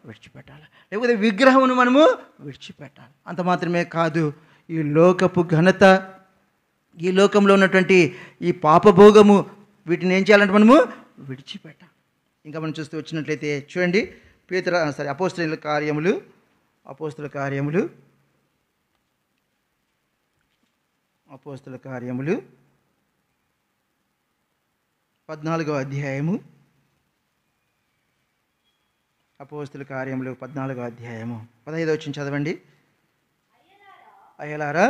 విడిచిపెట్టాలి, లేకపోతే విగ్రహమును మనము విడిచిపెట్టాలి. అంత మాత్రమే కాదు, ఈ లోకపు ఘనత, ఈ లోకంలో ఉన్నటువంటి ఈ పాపభోగము, వీటిని ఏం చేయాలంటే మనము విడిచిపెట్టాలి. ఇంకా మనం చూస్తూ వచ్చినట్లయితే చూడండి, అపోస్తలుల కార్యములు 14వ అధ్యాయము. అపోస్తలుల కార్యములు 14వ అధ్యాయము 15వ వచనం చదవండి. అయ్యలారా,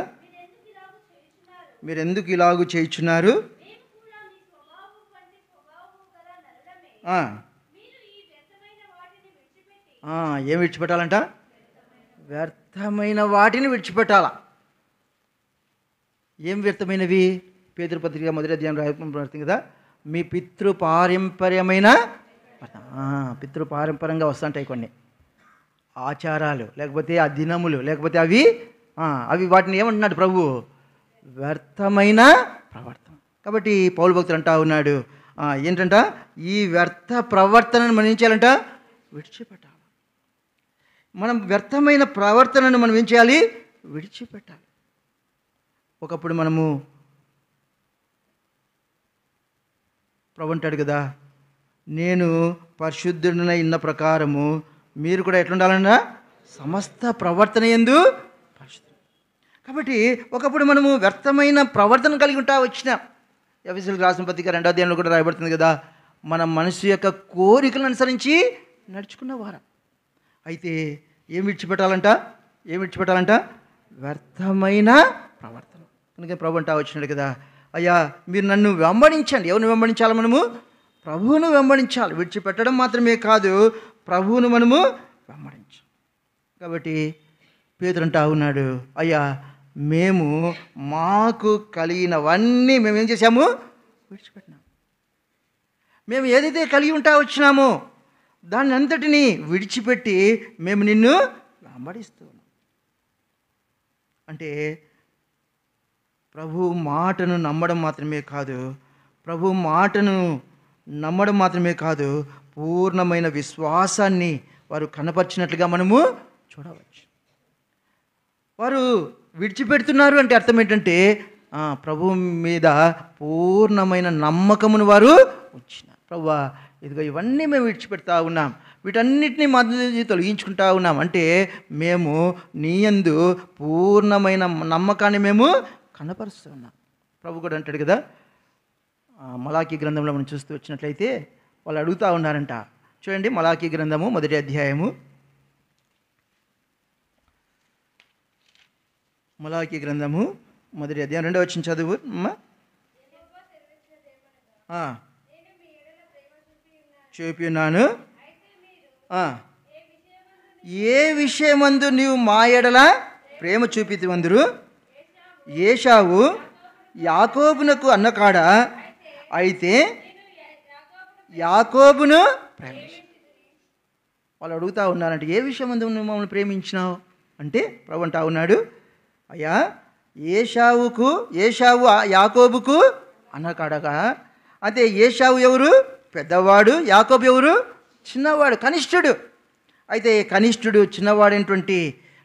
మీరెందుకు ఇలాగు చేయుచున్నారు? ఏం విడిచిపెట్టాలంట? వ్యర్థమైన వాటిని విడిచిపెట్టాల. ఏం వ్యర్థమైనవి? పేతురు పత్రిక 1వ అధ్యాయం రాయబడుతుంది కదా, మీ పితృపారంపర్యమైన పితృపారంపర్యంగా వస్తుంటాయి కొన్ని ఆచారాలు, లేకపోతే ఆ దినములు, లేకపోతే అవి వాటిని ఏమంటున్నాడు ప్రభు? వ్యర్థమైన ప్రవర్తన. కాబట్టి పౌలు భక్తుడు అంటా ఉన్నాడు, ఏంటంట? ఈ వ్యర్థ ప్రవర్తనను మనం ఏం చేయాలంట? విడిచిపెట్టాలి. మనం వ్యర్థమైన ప్రవర్తనను మనం ఏం చేయాలి? విడిచిపెట్టాలి. ఒకప్పుడు మనము ప్రభు అంటాడు కదా, నేను పరిశుద్ధుడినై ఉన్న ప్రకారము మీరు కూడా ఎట్లుండాలన్నా సమస్త ప్రవర్తన యందు పరిశుద్ధులు. కాబట్టి ఒకప్పుడు మనము వ్యర్థమైన ప్రవర్తన కలిగి ఉంటా వచ్చినాం. ఎఫెసీయులకు రాసిన పత్రిక 2వ అధ్యాయంలో కూడా రాయబడుతుంది కదా, మన మనసు యొక్క కోరికలను అనుసరించి నడుచుకున్నవారం. అయితే ఏం విడిచిపెట్టాలంట? వ్యర్థమైన ప్రవర్తన. అందుకే ప్రభు అంటా వచ్చినాడు కదా, అయ్యా మీరు నన్ను వెంబడించండి. ఎవరిని వెంబడించాలి? మనము ప్రభువును వెంబడించాలి. విడిచిపెట్టడం మాత్రమే కాదు, ప్రభువును మనము వెంబడించాలి. కాబట్టి పేతురు అంటా ఉన్నాడు, అయ్యా మేము మాకు కలిగినవన్నీ మేము ఏం చేశాము? విడిచిపెట్టినాము. మేము ఏదైతే కలిగి ఉంటా వచ్చినామో దాన్ని అంతటినీ విడిచిపెట్టి మేము నిన్ను వెంబడిస్తూ ఉన్నాం. అంటే ప్రభు మాటను నమ్మడం మాత్రమే కాదు, పూర్ణమైన విశ్వాసాన్ని వారు కనపరిచినట్లుగా మనము చూడవచ్చు. వారు విడిచిపెడుతున్నారు అంటే అర్థం ఏంటంటే ప్రభు మీద పూర్ణమైన నమ్మకమును వారు ఉంచినారు. ప్రభువా ఇదిగో ఇవన్నీ మేము విడిచిపెడతా ఉన్నాం, వీటన్నిటిని మధ్య తొలగించుకుంటా ఉన్నాం అంటే మేము నీ యందు పూర్ణమైన నమ్మకాన్ని మేము కనపరుస్తున్నాం. ప్రభు కూడా అంటాడు కదా, మలాకీ గ్రంథంలో మనం చూస్తూ వచ్చినట్లయితే వాళ్ళు అడుగుతూ ఉన్నారంట. చూడండి, మలాకీ గ్రంథము 1వ అధ్యాయము, మలాకీ గ్రంథము 1వ అధ్యాయం 2వ వచనం చదువు అమ్మా. చూపినాను, ఏ విషయమందు నీవు మా ఎడల ప్రేమ చూపితివందురు? ఏశావు యాకోబునకు అన్నకాడ, అయితే యాకోబును ప్రేమించు. వాళ్ళు అడుగుతూ ఉన్నారంటే ఏ విషయం అందు నువ్వు మమ్మల్ని ప్రేమించినావు అంటే ప్రభు అంటా ఉన్నాడు, అయ్యా ఏశావు యాకోబుకు అన్నకాడగా, అయితే ఏశావు ఎవరు? పెద్దవాడు. యాకోబు ఎవరు? చిన్నవాడు, కనిష్ఠుడు. అయితే కనిష్ఠుడు, చిన్నవాడైనటువంటి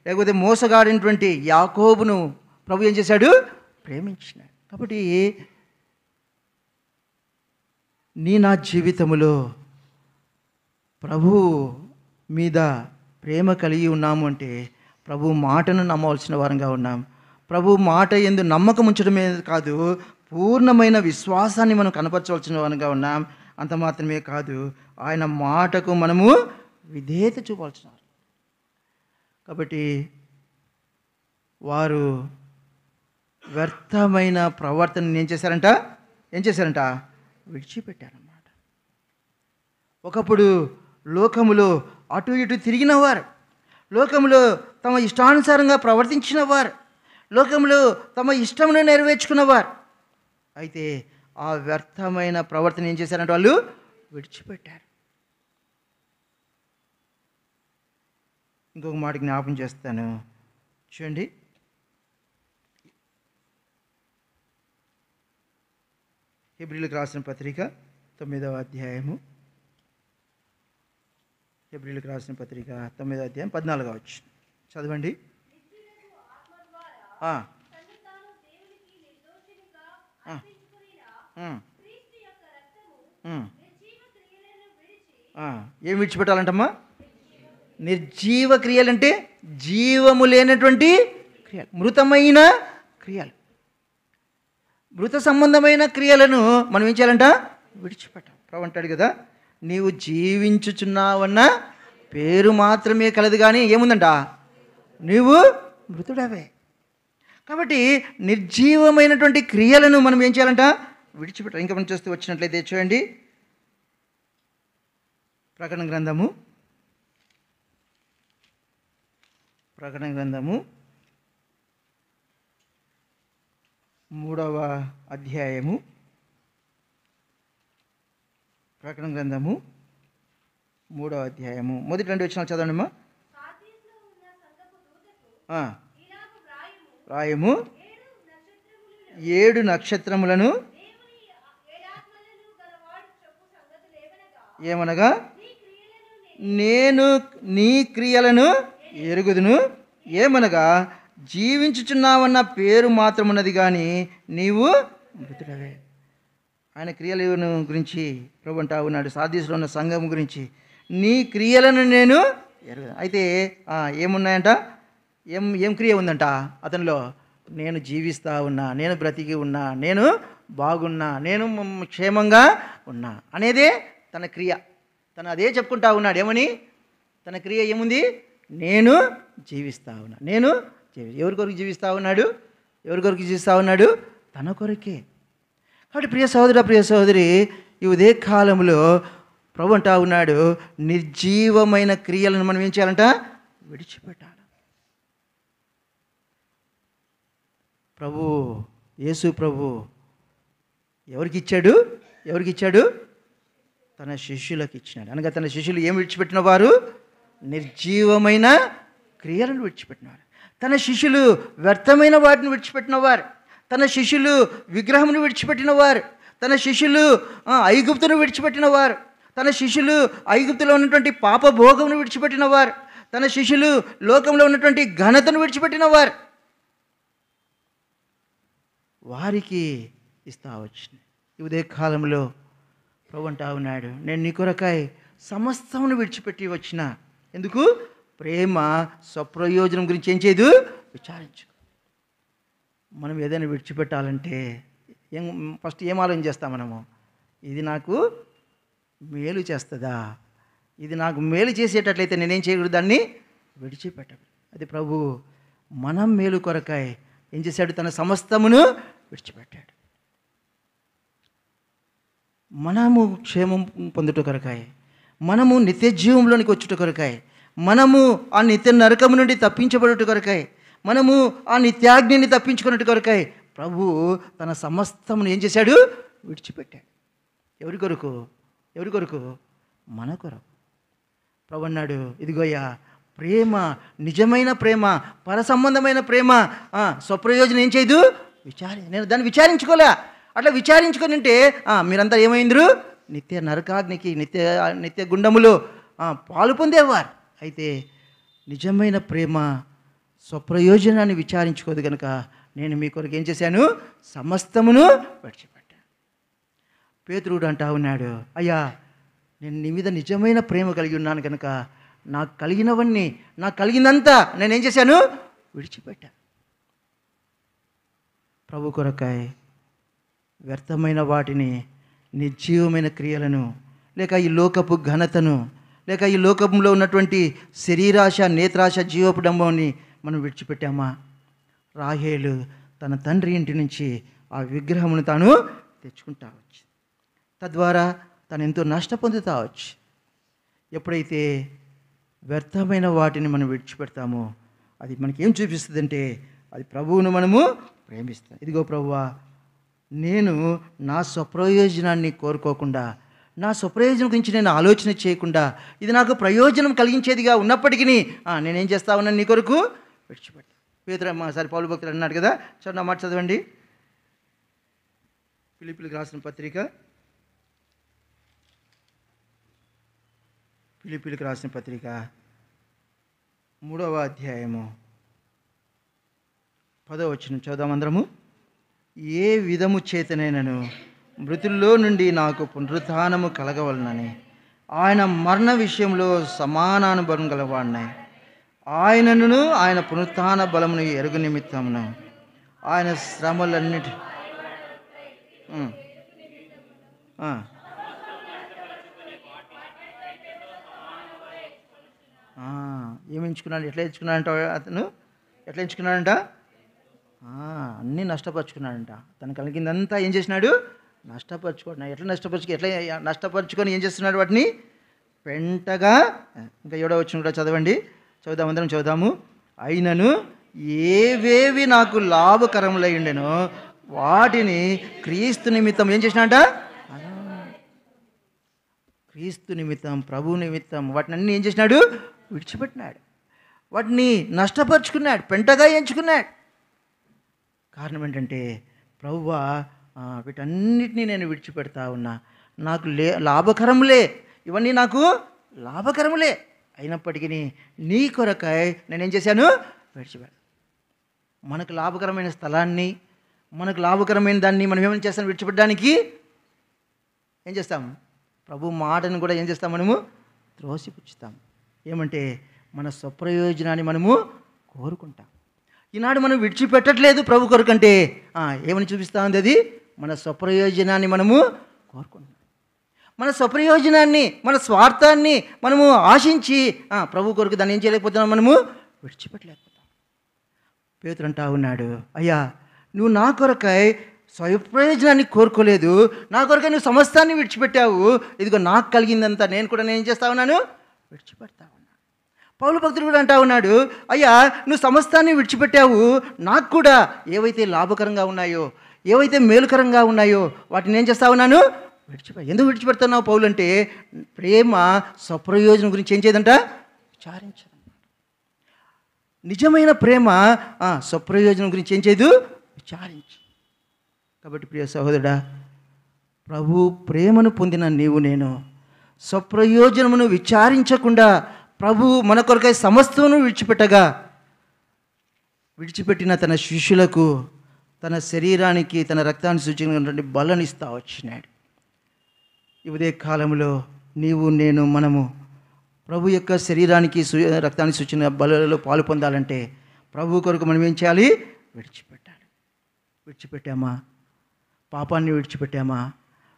లేకపోతే మోసగాడైనటువంటి యాకోబును ప్రభు ఏం చేశాడు? ప్రేమించినాడు. కాబట్టి నా జీవితములో ప్రభు మీద ప్రేమ కలిగి ఉన్నాము అంటే ప్రభు మాటను నమ్మవలసిన వారంగా ఉన్నాం. ప్రభు మాట యందు నమ్మకం ఉంచడమే కాదు, పూర్ణమైన విశ్వాసాన్ని మనం కనపరచవలసిన వారంగా ఉన్నాం. అంత మాత్రమే కాదు, ఆయన మాటకు మనము విధేయత చూపాల్సిన. కాబట్టి వారు వ్యర్థమైన ప్రవర్తనని ఏం చేశారంట? విడిచిపెట్టారన్నమాట. ఒకప్పుడు లోకములో అటు ఇటు తిరిగినవారు, లోకములో తమ ఇష్టానుసారంగా ప్రవర్తించినవారు, లోకంలో తమ ఇష్టమును నెరవేర్చుకున్నవారు. అయితే ఆ వ్యర్థమైన ప్రవర్తన ఏం చేశారంటే వాళ్ళు విడిచిపెట్టారు. ఇంకొక మాట జ్ఞాపం చేస్తాను, చూడండి. హెబ్రీయులకు రాసిన పత్రిక 9వ అధ్యాయము, హెబ్రీయులకు రాసిన పత్రిక 9వ అధ్యాయం 14వ వచనం చదవండి. ఏం విడిచిపెట్టాలంటమ్మా? నిర్జీవ క్రియలంటే జీవము లేనటువంటి క్రియలు, మృతమైన క్రియలు, మృత సంబంధమైన క్రియలను మనం ఏం చేయాలంట? విడిచిపెట్టాలి. ప్రభు అంటాడు కదా, నీవు జీవించుచున్నావన్న పేరు మాత్రమే కలదు కానీ ఏముందంట? నీవు మృతుడవే. కాబట్టి నిర్జీవమైనటువంటి క్రియలను మనం ఏం చేయాలంట? విడిచిపెట్టాలి. ఇంకా మనం చూస్తూ వచ్చినట్లయితే చూడండి, ప్రకటన ప్రకటన గ్రంథము 3వ అధ్యాయము. ప్రకటన గ్రంథము 3వ అధ్యాయము మొదటి 2 వచనాలు చదవండి. రాయము 7 నక్షత్రములను ఏమనగా, నేను నీ క్రియలను ఎరుగుదును. ఏమనగా, జీవించుచున్నావన్న పేరు మాత్రమున్నది కానీ నీవు మృతుడవే. ఆయన క్రియలను గురించి ప్రభు అంటా ఉన్నాడు. సార్దీసులో ఉన్న సంఘం గురించి, నీ క్రియలను నేను ఎరుగు. అయితే ఏమున్నాయంట? ఏం క్రియ ఉందంట అతనిలో? నేను జీవిస్తూ ఉన్నా, నేను బ్రతికి ఉన్నా, నేను బాగున్నా, నేను క్షేమంగా ఉన్నా అనేదే తన క్రియ. తను అదే చెప్పుకుంటా ఉన్నాడు. ఏమని? తన క్రియ ఏముంది? నేను జీవిస్తూ ఉన్నా. నేను ఎవరి కొరకు జీవిస్తూ ఉన్నాడు? ఎవరి కొరకు జీవిస్తూ ఉన్నాడు? తన కొరకే. కాబట్టి ప్రియ సహోదరి, ఈ ఉదయ కాలంలో ప్రభు అంటా ఉన్నాడు, నిర్జీవమైన క్రియలను మనం ఏం చేయాలంట? విడిచిపెట్టాలి. ప్రభు యేసు ప్రభు ఎవరికి ఇచ్చాడు? తన శిష్యులకు ఇచ్చినాడు. అనగా తన శిష్యులు ఏం విడిచిపెట్టిన వారు? నిర్జీవమైన క్రియలను విడిచిపెట్టినవారు. తన శిష్యులు వ్యర్థమైన వాటిని విడిచిపెట్టినవారు. తన శిష్యులు విగ్రహమును విడిచిపెట్టినవారు. తన శిష్యులు ఐగుప్తును విడిచిపెట్టినవారు. తన శిష్యులు ఐగుప్తులో ఉన్నటువంటి పాప భోగమును విడిచిపెట్టినవారు. తన శిష్యులు లోకంలో ఉన్నటువంటి ఘనతను విడిచిపెట్టినవారు. వారికి ఇస్తా వచ్చింది. ఈ ఉదయ కాలంలో ప్రభు అంటా ఉన్నాడు, నేను నీ కొరకై సమస్తమును విడిచిపెట్టి వచ్చిన. ఎందుకు? ప్రేమ స్వప్రయోజనం గురించి ఏం చేయదు? విచారించు. మనం ఏదైనా విడిచిపెట్టాలంటే ఫస్ట్ ఏం ఆలోచన చేస్తాం మనము? ఇది నాకు మేలు చేస్తుందా? ఇది నాకు మేలు చేసేటట్లయితే నేనేం చేయకూడదు? దాన్ని విడిచిపెట్టాలి. అది ప్రభు మనం మేలు కొరకై ఏం చేశాడు? తన సమస్తమును విడిచిపెట్టాడు. మనము క్షేమం పొందుట కొరకాయ, మనము నిత్య జీవంలోనికి వచ్చుట కొరకాయ, మనము ఆ నిత్య నరకము నుండి తప్పించబడుట కొరకాయ, మనము ఆ నిత్యాగ్నిని తప్పించుకున్నట్టు కొరకాయ ప్రభు తన సమస్తమును ఏం చేశాడు? విడిచిపెట్టాడు. ఎవరి కొరకు? మన కొరకు. ప్రభు అన్నాడు, ఇదిగోయ్యా ప్రేమ, నిజమైన ప్రేమ, పరసంబంధమైన ప్రేమ స్వప్రయోజనం ఏం చేయదు? నేను దాన్ని విచారించుకోలే. అట్లా విచారించుకొని ఉంటే మీరంతా ఏమైందరు? నిత్య నరకాగ్నికి, నిత్య గుండములో పాలు పొందేవారు. అయితే నిజమైన ప్రేమ స్వప్రయోజనాన్ని విచారించుకోదు కనుక నేను మీ కొరకు ఏం చేశాను? సమస్తమును విడిచిపెట్టాను. పేతురుడు అంటా ఉన్నాడు, అయ్యా నేను నీ మీద నిజమైన ప్రేమ కలిగి ఉన్నాను కనుక నాకు కలిగినవన్నీ, నాకు కలిగిందంతా నేనేం చేశాను? విడిచిపెట్టాను. ప్రభు కొరకాయ వ్యర్థమైన వాటిని, నిర్జీవమైన క్రియలను, లేక ఈ లోకపు ఘనతను, లేక ఈ లోకంలో ఉన్నటువంటి శరీరాశ, నేత్రాశ, జీవపు డంబాన్ని మనం విడిచిపెట్టామా? రాహేలు తన తండ్రి ఇంటి నుంచి ఆ విగ్రహమును తాను తెచ్చుకుంటా వచ్చు. తద్వారా తను ఎంతో నష్టపొందుతా వచ్చు. ఎప్పుడైతే వ్యర్థమైన వాటిని మనం విడిచిపెడతామో అది మనకేం చూపిస్తుందంటే అది ప్రభువును మనము ప్రేమిస్తాం. ఇదిగో ప్రభువా, నేను నా స్వప్రయోజనాన్ని కోరుకోకుండా, నా స్వప్రయోజనం గురించి నేను ఆలోచన చేయకుండా, ఇది నాకు ప్రయోజనం కలిగించేదిగా ఉన్నప్పటికీ నేనేం చేస్తా ఉన్నాను? నీ కొరకు విడిచిపెట్టాను. పేతురు పౌలు భక్తుడు అన్నాడు కదా, నా మాట చదవండి. ఫిలిప్పీలకు రాసిన పత్రిక 3వ అధ్యాయము 10వ వచనం చదువుదాం అందరము. ఏ విధము చేతనైనను మృతుల్లో నుండి నాకు పునరుత్థానము కలగవలనని ఆయన మరణ విషయంలో సమానానుభవం గలవాడినాయి. ఆయనను ఆయన పునరుత్థాన బలమును ఎరుగు నిమిత్తమును ఆయన శ్రమలన్నిటి ఏమి ఎంచుకున్నాడు? ఎట్లా ఎంచుకున్నాడంట? అతను ఎట్లా ఎంచుకున్నాడంట? అన్నీ నష్టపరుచుకున్నాడంట. తను కలిగిందంతా ఏం చేసినాడు? నష్టపరుచుకోండి. ఎట్లా నష్టపరుచుకొని ఏం చేస్తున్నాడు? వాటిని పెంటగా. ఇంకా 7వ వచనం కూడా చదవండి, అందరం చదువుదాము. అయినను ఏవేవి నాకు లాభకరములై ఉండెనో వాటిని క్రీస్తు నిమిత్తం ఏం చేసినాట? క్రీస్తు నిమిత్తం, ప్రభు నిమిత్తం వాటిని అన్నీ ఏం చేసినాడు? విడిచిపెట్టినాడు. వాటిని నష్టపరుచుకున్నాడు, పెంటగా ఎంచుకున్నాడు. కారణం ఏంటంటే, ప్రభువా వీటన్నిటినీ నేను విడిచిపెడతా ఉన్నా, నాకు లాభకరములే, ఇవన్నీ నాకు లాభకరములే, అయినప్పటికీ నీ కొరకై నేనేం చేశాను? విడిచిపెట్టాను. మనకు లాభకరమైన స్థలాన్ని, మనకు లాభకరమైన దాన్ని మనం ఏమైనా చేస్తాం? విడిచిపెట్టడానికి ఏం చేస్తాం? ప్రభు మాటను కూడా ఏం చేస్తాం? మనము త్రోసిపుచ్చుతాం. ఏమంటే మన స్వప్రయోజనాన్ని మనము కోరుకుంటాం. ఈనాడు మనం విడిచిపెట్టట్లేదు ప్రభు కొరకంటే ఏమని చూపిస్తూ ఉంది? అది మన స్వప్రయోజనాన్ని మనము కోరుకుంటున్నాం. మన స్వప్రయోజనాన్ని, మన స్వార్థాన్ని మనము ఆశించి ప్రభు కొరకు దాన్ని ఏం చేయలేకపోతున్నాం? మనము విడిచిపెట్టలేకపోతాం. పేతురు అంటా ఉన్నాడు, అయ్యా నువ్వు నా కొరకై స్వప్రయోజనాన్ని కోరుకోలేదు, నా కొరకై నువ్వు సమస్తాన్ని విడిచిపెట్టావు. ఇదిగో నాకు కలిగిందంతా నేను కూడా ఏం చేస్తా ఉన్నాను? విడిచిపెడతా ఉన్నాను. పౌలు భక్తుడు కూడా అంటా ఉన్నాడు, అయ్యా నువ్వు సమస్తాన్ని విడిచిపెట్టావు, నాకు కూడా ఏవైతే లాభకరంగా ఉన్నాయో, ఏవైతే మేలుకరంగా ఉన్నాయో వాటిని ఏం చేస్తా ఉన్నాను? ఎందుకు విడిచిపెడుతున్నావు పౌలు అంటే, ప్రేమ స్వప్రయోజనం గురించి ఏం చేయదంట? విచారించదు. నిజమైన ప్రేమ స్వప్రయోజనం గురించి ఏం చేయదు? విచారించు. కాబట్టి ప్రియ సహోదరుడా, ప్రభు ప్రేమను పొందిన నీవు నేను స్వప్రయోజనమును విచారించకుండా ప్రభు మన కొరకై సమస్తమును విడిచిపెట్టిన తన శిష్యులకు, తన శరీరానికి, తన రక్తాన్ని సూచించినటువంటి బలాన్ని ఇస్తా వచ్చినాడు. ఇదే కాలంలో నీవు నేను మనము ప్రభు యొక్క శరీరానికి, రక్తానికి సూచన బలులలో పాలు పొందాలంటే ప్రభు కొరకు మనం ఏం చేయాలి? విడిచిపెట్టాలి. విడిచిపెట్టామా? పాపాన్ని విడిచిపెట్టామా?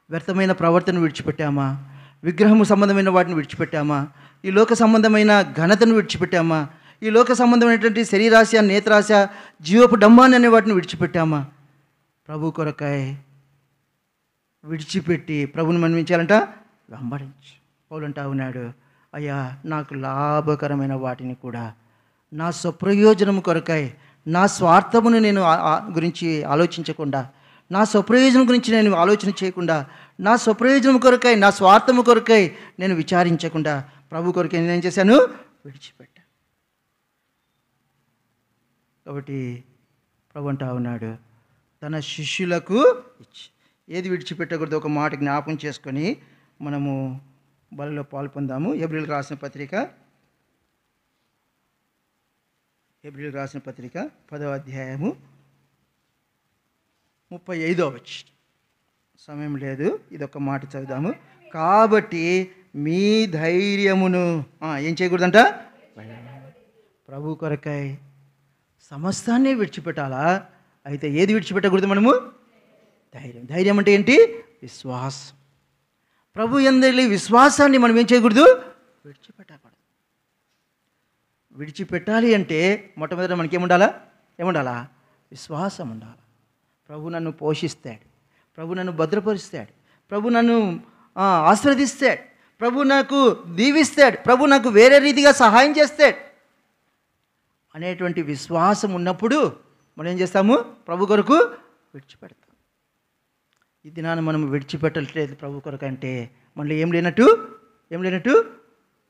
వ్యర్థమైన ప్రవర్తన విడిచిపెట్టామా? విగ్రహము సంబంధమైన వాటిని విడిచిపెట్టామా? ఈ లోక సంబంధమైన ఘనతను విడిచిపెట్టామా? ఈ లోక సంబంధమైనటువంటి శరీరాశ, నేత్రాశ, జీవపు డంబాన్ని అనే వాటిని విడిచిపెట్టామా? ప్రభు కొరకై విడిచిపెట్టి ప్రభుని మనం ఏం చేయాలంట? వెంబడించు. పౌలు అంటా ఉన్నాడు, అయ్యా నాకు లాభకరమైన వాటిని కూడా నా స్వప్రయోజనం కొరకై, నా స్వార్థమును నేను గురించి ఆలోచించకుండా, నా స్వప్రయోజనం గురించి నేను ఆలోచన చేయకుండా, నా స్వప్రయోజనం కొరకై, నా స్వార్థము కొరకై నేను విచారించకుండా ప్రభు కొరకై నేనేం చేశాను? విడిచిపెట్టా. కాబట్టి ప్రభు అంటా ఉన్నాడు, తన శిష్యులకు ఇచ్చి ఏది విడిచిపెట్టకూడదు ఒక మాట జ్ఞాపకం చేసుకొని మనము బలిలో పాల్పొందాము. హెబ్రీయులకు రాసిన పత్రిక 10వ అధ్యాయము 35వ వచనం. సమయం లేదు, ఇదొక మాట చదువుదాము. కాబట్టి మీ ధైర్యమును ఏం చేయకూడదంట? ప్రభు కొరకై సమస్తాన్ని విడిచిపెట్టాలా? అయితే ఏది విడిచిపెట్టకూడదు మనము? ధైర్యం. ధైర్యం అంటే ఏంటి? విశ్వాసం. ప్రభు యందలి విశ్వాసాన్ని మనం ఏం చేయకూడదు? విడిచిపెట్టకూడదు. విడిచిపెట్టాలి అంటే మొట్టమొదట మనకేముండాలా? ఏముండాలా? విశ్వాసం ఉండాలి. ప్రభు నన్ను పోషిస్తాడు, ప్రభు నన్ను భద్రపరుస్తాడు, ప్రభు నన్ను ఆశీర్వదిస్తాడు, ప్రభు నాకు దీవిస్తాడు, ప్రభు నాకు వేరే రీతిగా సహాయం చేస్తాడు అనేటువంటి విశ్వాసం ఉన్నప్పుడు మనం ఏం చేస్తాము? ప్రభు కొరకు విడిచిపెడతాం. ఈ దినాన్ని మనం విడిచిపెట్టట్లేదు ప్రభు కొరకు అంటే మనలో ఏం లేనట్టు?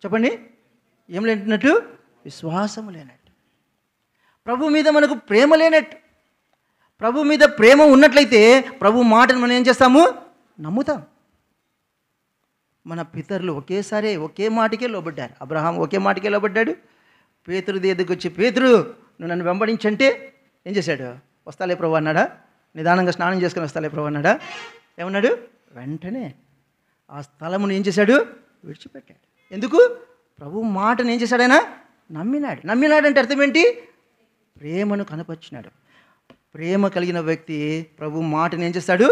చెప్పండి, ఏం లేనట్టు? విశ్వాసము లేనట్టు. ప్రభు మీద మనకు ప్రేమ లేనట్టు. ప్రభు మీద ప్రేమ ఉన్నట్లయితే ప్రభు మాటను మనం ఏం చేస్తాము? నమ్ముతాం. మన పితరులు ఒకే మాటకే లోబడ్డారు. అబ్రహాం ఒకే మాటకే లోబడ్డాడు. పేతురు దగ్గరికి వచ్చి, పేతురు నువ్వు నన్ను వెంబడించంటే ఏం చేశాడు? వస్తాలే ప్రభు అన్నాడా? నిదానంగా స్నానం చేసుకుని వస్తాలే ప్రభు అన్నాడా? ఏమన్నాడు? వెంటనే ఆ స్థలమును ఏం చేశాడు? విడిచిపెట్టాడు. ఎందుకు? ప్రభు మాటను ఏం చేశాడు? ఆయన నమ్మినాడు అంటే అర్థం ఏంటి? ప్రేమను కనపరిచినాడు. ప్రేమ కలిగిన వ్యక్తి ప్రభు మాటను ఏం చేస్తాడు?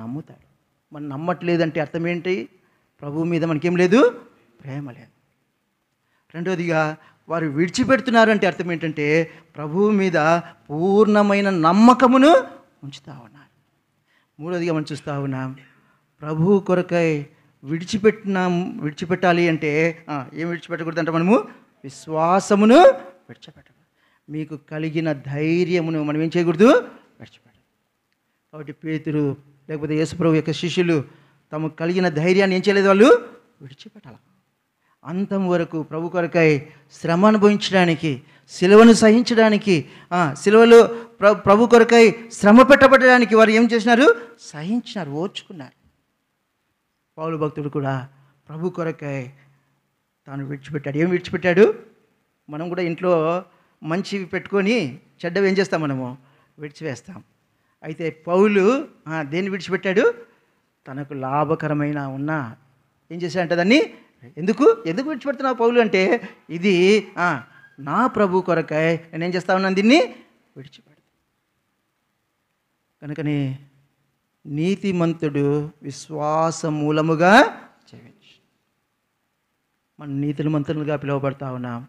నమ్ముతాడు. మనం నమ్మట్లేదంటే అర్థం ఏంటి? ప్రభు మీద మనకేం లేదు? ప్రేమ లేదు. రెండోదిగా వారు విడిచిపెడుతున్నారు అంటే అర్థం ఏంటంటే ప్రభువు మీద పూర్ణమైన నమ్మకమును ఉంచుతా ఉన్నారు. మూడోదిగా మనం చూస్తూ ఉన్నాం, ప్రభు కొరకై విడిచిపెట్టాలి అంటే ఏం విడిచిపెట్టకూడదు అంటే మనము విశ్వాసమును విడిచిపెట్టకూడదు. మీకు కలిగిన ధైర్యమును మనం ఏం చేయకూడదు, విడిచిపెట్టాలి. కాబట్టి పేతురు లేకపోతే యేసుప్రభు యొక్క శిష్యులు తమకు కలిగిన ధైర్యాన్ని ఏం చేయలేదు, వాళ్ళు విడిచిపెట్టాలి. అంతం వరకు ప్రభు కొరకై శ్రమ అనుభవించడానికి, సిలువను సహించడానికి, సిలువలో ప్రభు కొరకై శ్రమ పెట్టబడడానికి వారు ఏం చేసినారు, సహించినారు, ఓర్చుకున్నారు. పౌలు భక్తుడు కూడా ప్రభు కొరకై తాను విడిచిపెట్టాడు. ఏం విడిచిపెట్టాడు? మనం కూడా ఇంట్లో మంచివి పెట్టుకొని చెడ్డవి ఏం చేస్తాం, మనము విడిచివేస్తాం. అయితే పౌలు దేన్ని విడిచిపెట్టాడు? తనకు లాభకరమైన ఉన్న ఏం చేశాడంటే దాన్ని ఎందుకు విడిచిపెడుతున్నావు పౌలు అంటే, ఇది నా ప్రభు కొరకై నేనేం చేస్తా ఉన్నాను, దీన్ని విడిచిపెడతా. కనుకని నీతిమంతుడు విశ్వాస మూలముగా జీవించు. మనం నీతిమంతులుగా పిలువబడతా ఉన్నాం.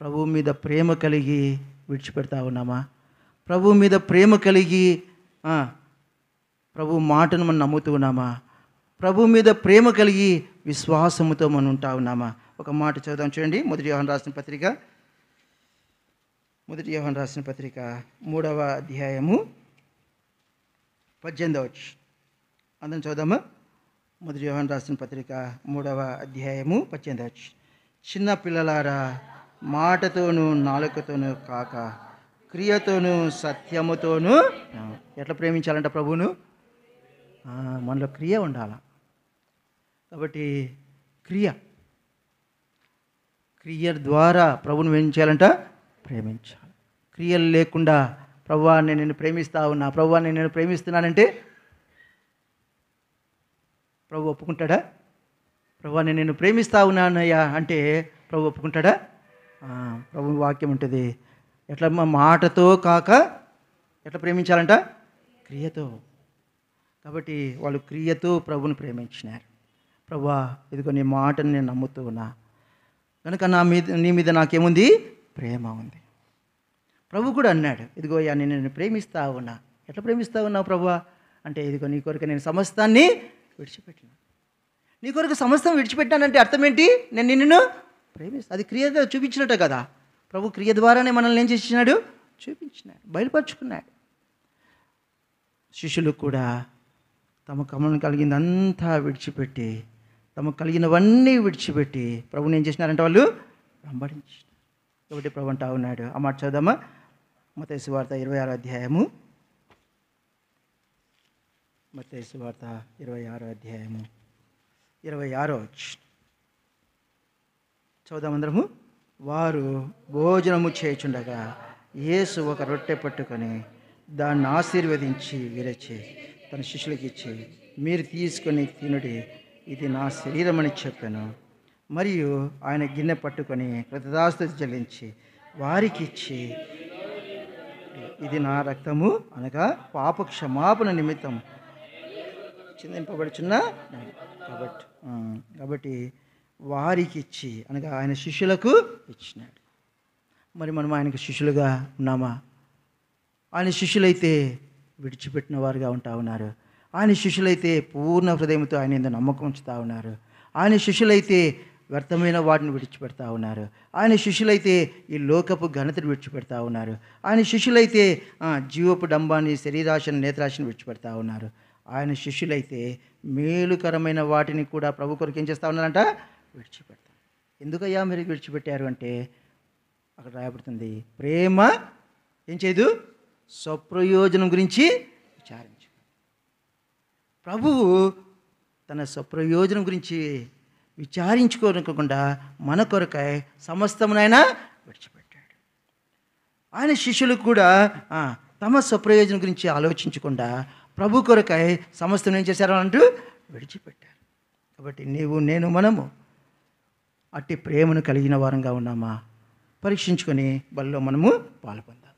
ప్రభువు మీద ప్రేమ కలిగి విడిచిపెడతా ఉన్నామా? ప్రభువు మీద ప్రేమ కలిగి ప్రభు మాటను మనం నమ్ముతూ ఉన్నామా? ప్రభు మీద ప్రేమ కలిగి విశ్వాసముతో మనం ఉంటా ఉన్నామా? ఒక మాట చదువుదాం చూడండి. మొదటి యోహాను రాసిన పత్రిక 3వ అధ్యాయము 18వ వచనం. అందరం చదువుదామా? మొదటి యోహాను రాసిన పత్రిక 3వ అధ్యాయము 18వ వచనం. చిన్న పిల్లలారా, మాటతోనూ నాలుకతోనూ కాక క్రియతోనూ సత్యముతోనూ ఎట్లా ప్రేమించాలంట ప్రభువును? మనలో క్రియ ఉండాలి. కాబట్టి క్రియ ద్వారా ప్రభువును ఏం చేయాలంట? ప్రేమించాలి. క్రియలు లేకుండా ప్రభువా నేను నిన్ను ప్రేమిస్తా ఉన్నా, ప్రభువా నేను నిన్ను ప్రేమిస్తున్నానంటే ప్రభు ఒప్పుకుంటాడా? ప్రభువా నేను నిన్ను ప్రేమిస్తా ఉన్నానయ్యా అంటే ప్రభు ఒప్పుకుంటాడా? ప్రభు వాక్యం ఉంటుంది, ఎట్లా మాటతో కాక ఎట్లా ప్రేమించాలంట? క్రియతో. కాబట్టి వాళ్ళు క్రియతో ప్రభుని ప్రేమించినారు. ప్రభువా ఇదిగో నీ మాటను నేను నమ్ముతూ ఉన్నా కనుక నీ మీద నాకేముంది? ప్రేమ ఉంది. ప్రభు కూడా అన్నాడు, ఇదిగో అయ్యా నేను నిన్ను ప్రేమిస్తా ఉన్నా. ఎట్లా ప్రేమిస్తా ఉన్నావు ప్రభువా అంటే, ఇదిగో నీ కొరకు నేను సమస్తాన్ని విడిచిపెట్టినా. నీ కొరకు సమస్తం విడిచిపెట్టానంటే అర్థం ఏంటి? నేను నిన్ను ప్రేమిస్తా. అది క్రియతో చూపించినట్టే కదా. ప్రభు క్రియ ద్వారానే మనల్ని ఏం చేసినాడు? చూపించినాడు, బయలుపరుచుకున్నాడు. శిష్యులు కూడా తమకు కలిగిందంతా విడిచిపెట్టి, తమకు కలిగినవన్నీ విడిచిపెట్టి ప్రభుని ఏం చేసినారంటే వాళ్ళు వెంబడించారు. కాబట్టి ప్రభు అంటా ఉన్నాడు, ఆ మాట చదుదామా? మత్తయి సువార్త 26వ అధ్యాయము. మత్తయి సువార్త 26వ అధ్యాయము 26వ వచనం చదుదాం అందరము. వారు భోజనము చేయుచుండగా యేసు ఒక రొట్టె పట్టుకొని దాన్ని ఆశీర్వదించి విరచి తన శిష్యులకి ఇచ్చి, మీరు తీసుకొని తినుడి, ఇది నా శరీరం అని చెప్పాను. మరియు ఆయన గిన్నె పట్టుకొని కృతజ్ఞతాస్తుతి చెల్లించి వారికి ఇచ్చి, ఇది నా రక్తము అనగా పాప క్షమాపణ నిమిత్తం చిందింపబడుచున్న కాబట్టి వారికి ఇచ్చి అనగా ఆయన శిష్యులకు ఇచ్చినాడు. మరి మనం ఆయనకు శిష్యులుగా ఉన్నామా? ఆయన శిష్యులైతే విడిచిపెట్టిన వారుగా ఉంటా ఉన్నారు. ఆయన శిష్యులైతే పూర్ణ హృదయంతో ఆయన మీద నమ్మకం ఉంచుతూ ఉన్నారు. ఆయన శిష్యులైతే వ్యర్థమైన వాటిని విడిచిపెడతా ఉన్నారు. ఆయన శిష్యులైతే ఈ లోకపు ఘనతను విడిచిపెడతా ఉన్నారు. ఆయన శిష్యులైతే జీవపు డంబాన్ని, శరీరాశను, నేత్రాశను విడిచిపెడతా ఉన్నారు. ఆయన శిష్యులైతే మేలుకరమైన వాటిని కూడా ప్రభు కొరకు ఏం చేస్తూ ఉన్నారంట? విడిచిపెడతారు. ఎందుకయ్యా మీరు విడిచిపెట్టారు అంటే అక్కడ రాయబడుతుంది, ప్రేమ ఏం చేయదు, స్వప్రయోజనం గురించి విచారించు. ప్రభువు తన స్వప్రయోజనం గురించి విచారించుకోకుండా మన కొరకై సమస్తమునైనా విడిచిపెట్టాడు. ఆయన శిష్యులు కూడా తమ స్వప్రయోజనం గురించి ఆలోచించకుండా ప్రభు కొరకై సమస్తం ఏం చేశారు అంటూ విడిచిపెట్టారు. కాబట్టి మనము అట్టి ప్రేమను కలిగిన వారంగా ఉన్నామా? పరీక్షించుకొని బలిలో మనము పాల్పొందాం.